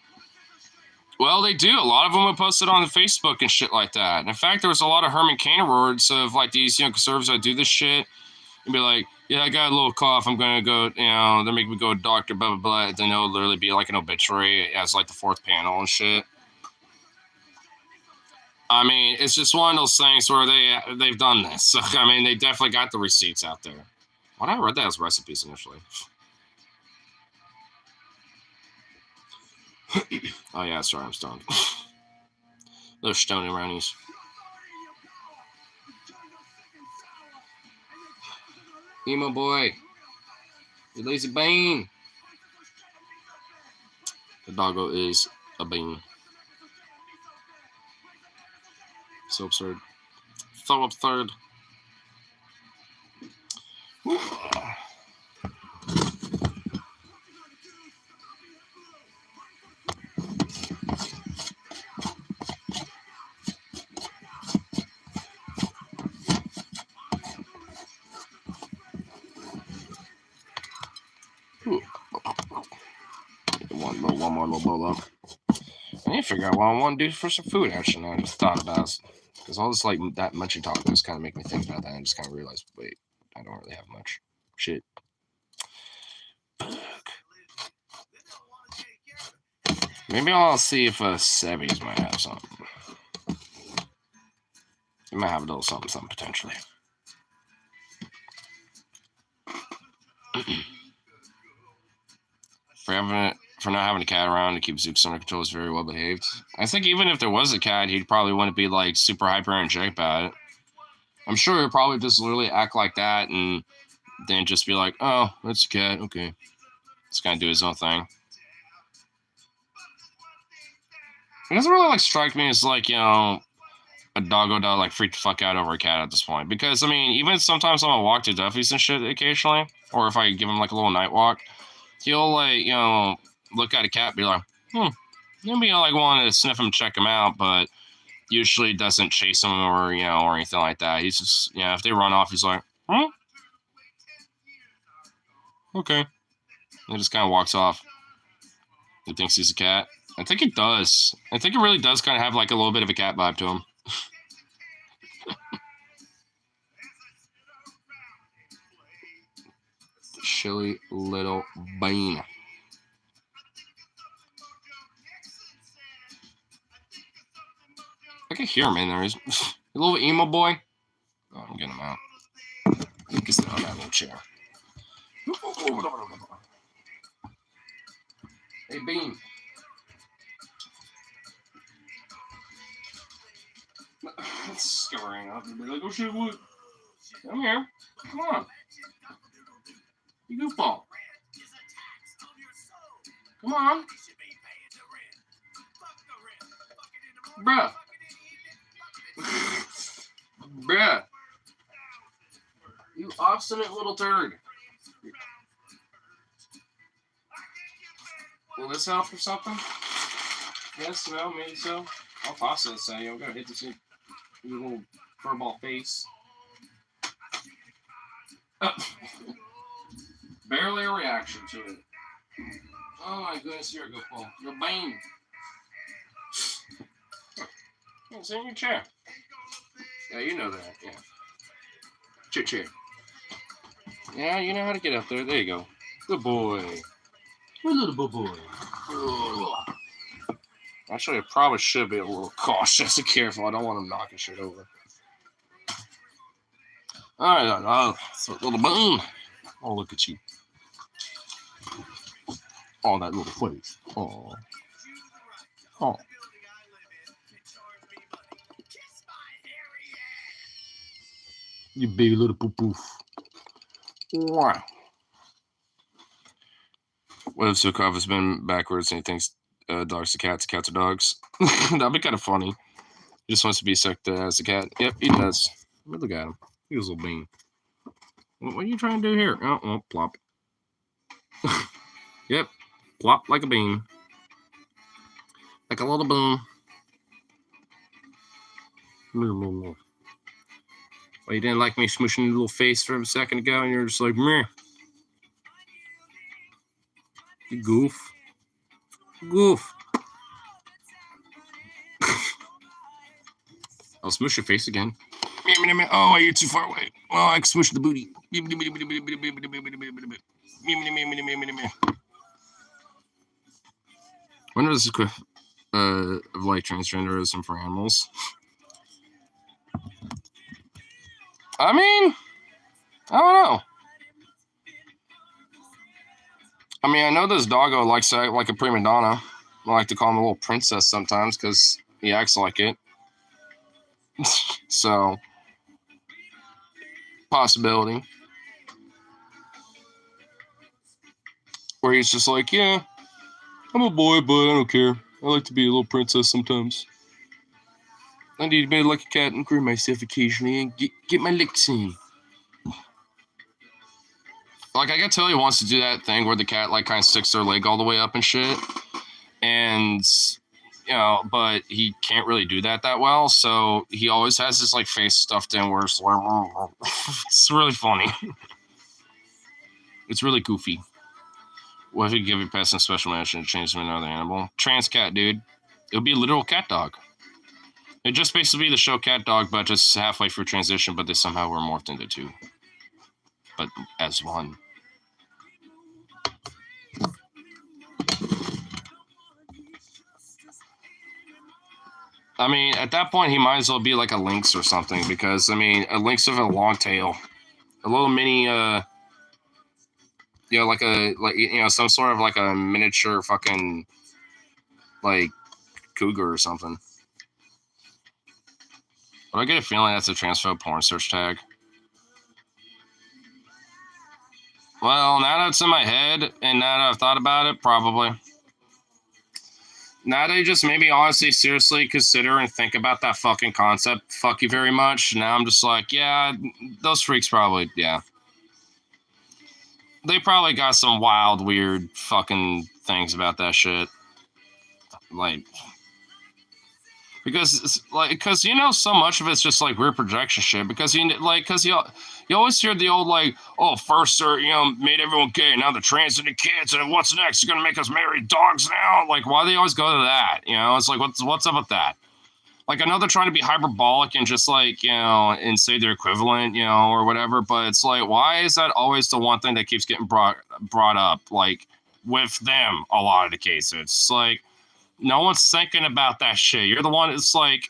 Well, they do. A lot of them would post it on Facebook and shit like that. And in fact, there was a lot of Herman Cain words of like these conservatives that do this shit and be like, yeah, I got a little cough. I'm going to go, they're making me go to doctor, blah, blah, blah. Then it'll literally be like an obituary as like the fourth panel and shit. I mean, it's just one of those things where they've done this. So, I mean, they definitely got the receipts out there. Why did I read that as recipes initially? Oh, yeah, sorry, I'm stoned. Those stony brownies. Emo boy. You lazy bean. The doggo is a bean. So absurd. So absurd. One more little bowl up. I need to figure out what I want to do for some food. Actually, I just thought about it because all this like that munching talk just kind of make me think about that. And I just kind of realized, wait, I don't really have much. Shit. Maybe I'll see if Sevy's might have something. He might have a little something potentially. For not having a cat around to keep Zooks under control is very well behaved. I think even if there was a cat, he probably wouldn't be like super hyper energetic about it. I'm sure he'd probably just literally act like that and then just be like, oh, that's a cat, okay. Just kind of do his own thing. It doesn't really like strike me as like, you know, a doggo dog like freak the fuck out over a cat at this point. Because I mean, even sometimes I'm gonna walk to Duffy's and shit occasionally, or if I give him like a little night walk, he'll like, you know, look at a cat and be like, maybe I like wanting to sniff him, check him out, but usually doesn't chase him or, you know, or anything like that. He's just, you know, if they run off, he's like, okay. He just kind of walks off. He thinks he's a cat. I think it does. I think it really does kind of have like a little bit of a cat vibe to him. Chilly little bean. I can hear him in there. He's a little emo boy. Oh, I'm getting him out. He can sit on that little chair. Hey, Bean. Let's scurrying up and be like, oh shit, what? Come here. Come on. You goofball. Come on. Bruh. Bruh. You obstinate little turd. Will this help or something? Yes, no, maybe so. I'll toss this at you. I'm gonna hit this in your little furball face. Barely a reaction to it. Oh my goodness, you're a good pull. You're a bane. Yeah, sit in your chair. Yeah, you know that. Yeah. Chair. Yeah, you know how to get up there. There you go. Good boy. Good little boy. Actually, I probably should be a little cautious and careful. I don't want him knocking shit over. Alright, little bone. Oh, look at you. Oh, that little face. Oh. Oh. You baby little poof. Wow. What if Sukov has been backwards and he thinks dogs are cats are dogs? That'd be kind of funny. He just wants to be sucked as a cat. Yep, he does. Look at him. He's a little bean. What are you trying to do here? Oh, plop. Yep, plop like a bean. Like a little boom. Well, you didn't like me smooshing your little face for a second ago, and you're just like, meh. You goof. Goof. I'll smoosh your face again. Oh, you're too far away. Oh, I can smoosh the booty. When was this of like transgenderism for animals? I mean, I don't know. I mean, I know this doggo likes to act like a prima donna. I like to call him a little princess sometimes because he acts like it. So, possibility. Where he's just like, yeah, I'm a boy, but I don't care. I like to be a little princess sometimes. I need to be like a cat and groom myself occasionally and get my licks in. Like, I can tell he wants to do that thing where the cat, like, kind of sticks their leg all the way up and shit. And, you know, but he can't really do that well. So he always has his, like, face stuffed in where it's like, it's really funny. It's really goofy. What if you give your pet some special medicine to change them into another animal? Trans cat, dude. It'll be a literal cat dog. It'd just basically be the show Cat Dog, but just halfway through transition, but they somehow were morphed into two. But as one. I mean, at that point, he might as well be like a lynx or something, because, I mean, a lynx with a long tail. A little mini, some sort of like a miniature fucking, like, cougar or something. But I get a feeling that's a transphobe porn search tag. Well, now that it's in my head, and now that I've thought about it, probably. Now they just maybe honestly, seriously consider and think about that fucking concept. Fuck you very much. Now I'm just like, yeah, those freaks probably, yeah. They probably got some wild, weird fucking things about that shit. Like, because you know, so much of it's just like weird projection shit. Because you always hear the old like, oh, first they're, made everyone gay, now they're transgender kids, and what's next? You're gonna make us marry dogs now? Like, why do they always go to that? It's like, what's up with that? Like, I know they're trying to be hyperbolic and just like, and say they're equivalent, or whatever. But it's like, why is that always the one thing that keeps getting brought up? Like, with them, a lot of the cases, it's like, no one's thinking about that shit. You're the one. It's like,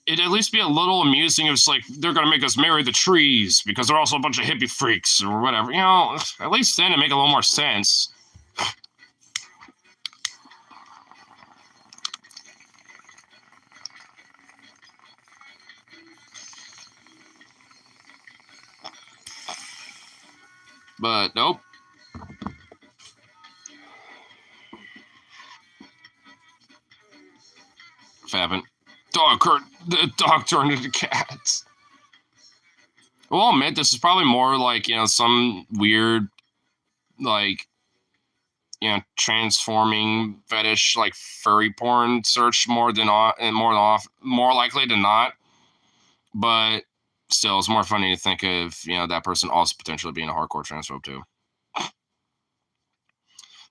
it'd at least be a little amusing if it's like they're gonna make us marry the trees because they're also a bunch of hippie freaks or whatever. At least then it make a little more sense. But nope. Fabbing. The dog turned into cats. Well, I'll admit, this is probably more like, some weird, like, transforming fetish, like furry porn search more likely than not. But still, it's more funny to think of, that person also potentially being a hardcore transphobe too.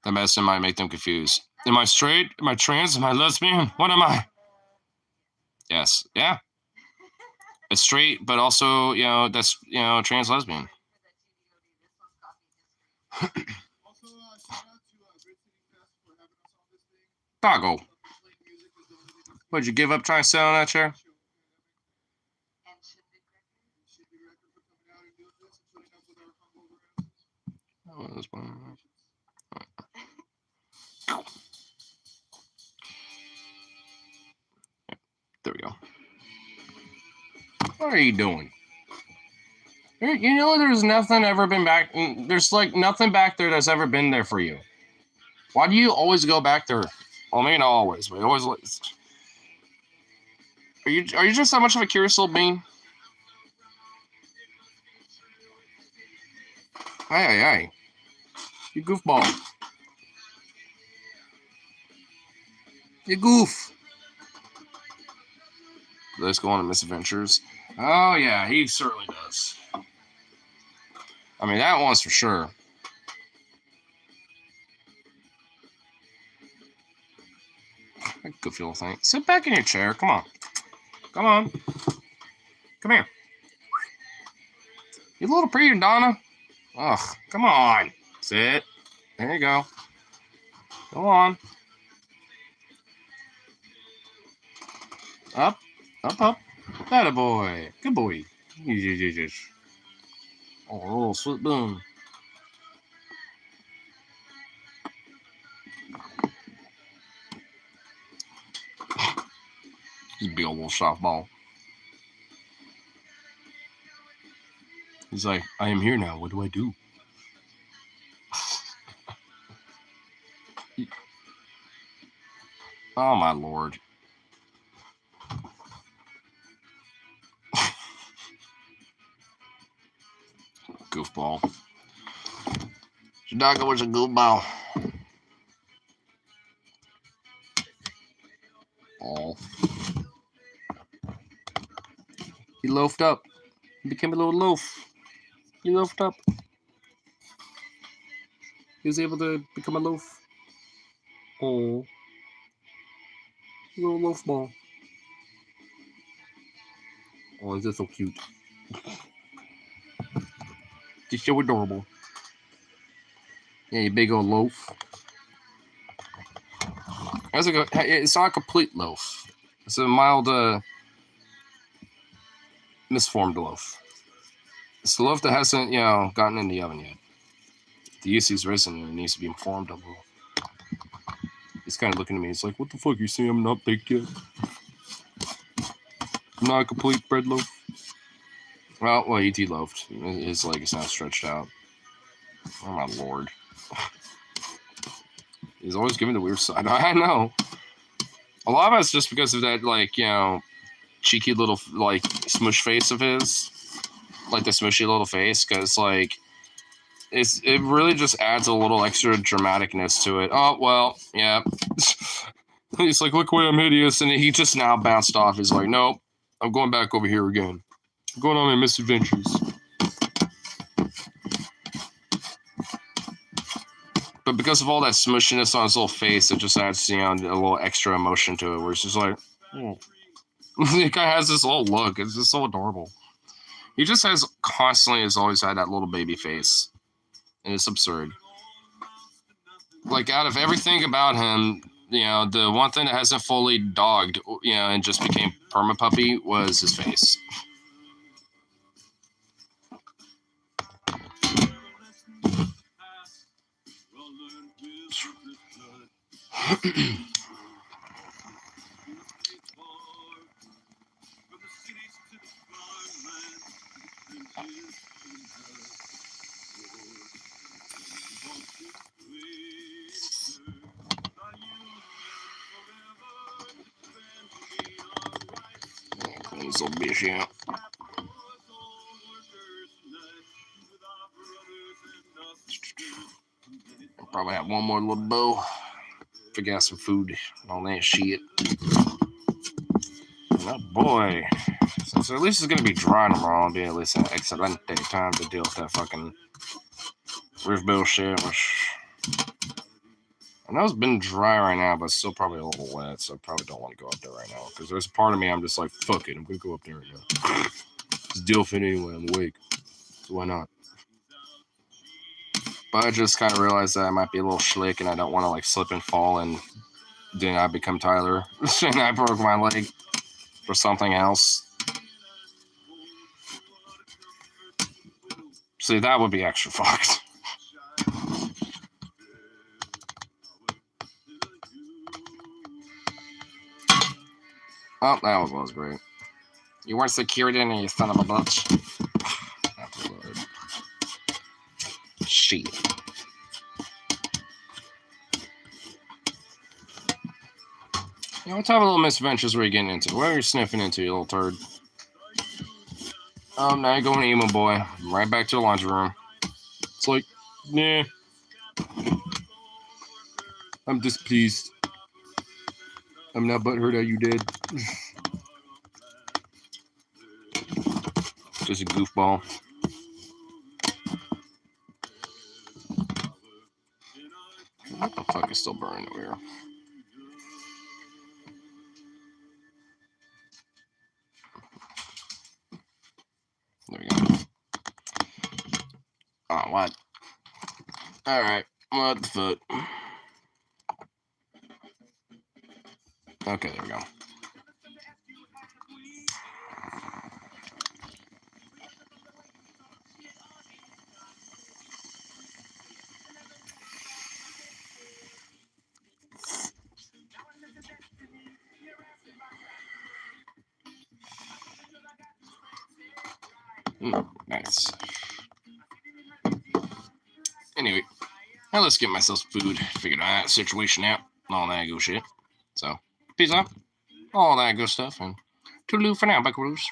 That medicine might make them confused. Am I straight? Am I trans? Am I lesbian? What am I? Yes. Yeah. It's straight, but also, that's, trans lesbian. Doggo. Would you give up trying to sit on that chair? There we go. What are you doing? There's nothing ever been back. There's like nothing back there that's ever been there for you. Why do you always go back there? Well, maybe not always, but always. Are you just that much of a curious little being? Hey. You goofball. You goof. Let's go on to misadventures. Oh, yeah, he certainly does. I mean, that one's for sure. Goofy little thing. Sit back in your chair. Come on. Come here. You little pretty Donna. Ugh, come on. Sit. There you go. Go on. Up. That a boy. Good boy. Oh, sweet boom. He's a big old little softball. He's like, I am here now. What do I do? Oh, my Lord. Goofball. Shadaka was a goofball. Oh. He loafed up. He became a little loaf. He loafed up. He was able to become a loaf. Oh. Little loaf ball. Oh, is this so cute? Just so adorable. Yeah, you big old loaf. It's not a complete loaf. It's a mild, misformed loaf. It's the loaf that hasn't, gotten in the oven yet. The yeasty's risen and it needs to be informed a little. He's kind of looking at me. He's like, what the fuck? You say I'm not baked yet? I'm not a complete bread loaf? Well, he de-loafed. His leg is now stretched out. Oh, my lord. He's always giving the weird side. I know. A lot of it's just because of that, cheeky little, smush face of his. Like, the smushy little face. Because, it really just adds a little extra dramaticness to it. Oh, well, yeah. He's like, look away, I'm hideous. And he just now bounced off. He's like, nope, I'm going back over here again. I'm going on my misadventures. But because of all that smushiness on his little face, it just adds, a little extra emotion to it. Where it's just like, oh. The guy has this little look. It's just so adorable. He just has always had that little baby face. And it's absurd. Like, out of everything about him, the one thing that hasn't fully dogged, and just became perma-puppy was his face. This little bitch out. I'll probably have one more little bow. Figure out some food and all that shit. Oh boy. So at least it's gonna be dry tomorrow. It'll be at least an excellent time to deal with that fucking roof bullshit, which I know it's been dry right now, but it's still probably a little wet, so I probably don't want to go up there right now. Because there's a part of me I'm just like, fuck it, I'm gonna go up there right now. Just deal with it anyway, I'm awake. So why not? But I just kind of realized that I might be a little slick and I don't want to slip and fall and then I become Tyler and I broke my leg for something else. See, that would be extra fucked. Oh, that was great. You weren't secured in, you son of a bitch. Oh, Lord. Shit. What type of little misadventures were you getting into? What are you sniffing into, you little turd? Oh, now you're going emo boy. Right back to the laundry room. It's like, nah. I'm displeased. I'm not butthurt how you did. Just a goofball. What the fuck is still burning over here? There we go. Oh, what? Alright. What the fuck? Okay, there we go. Nice. Anyway, now let's get myself some food. Figured that situation out. All that good shit. So, peace out. All that good stuff. And toodaloo for now, buckaroos.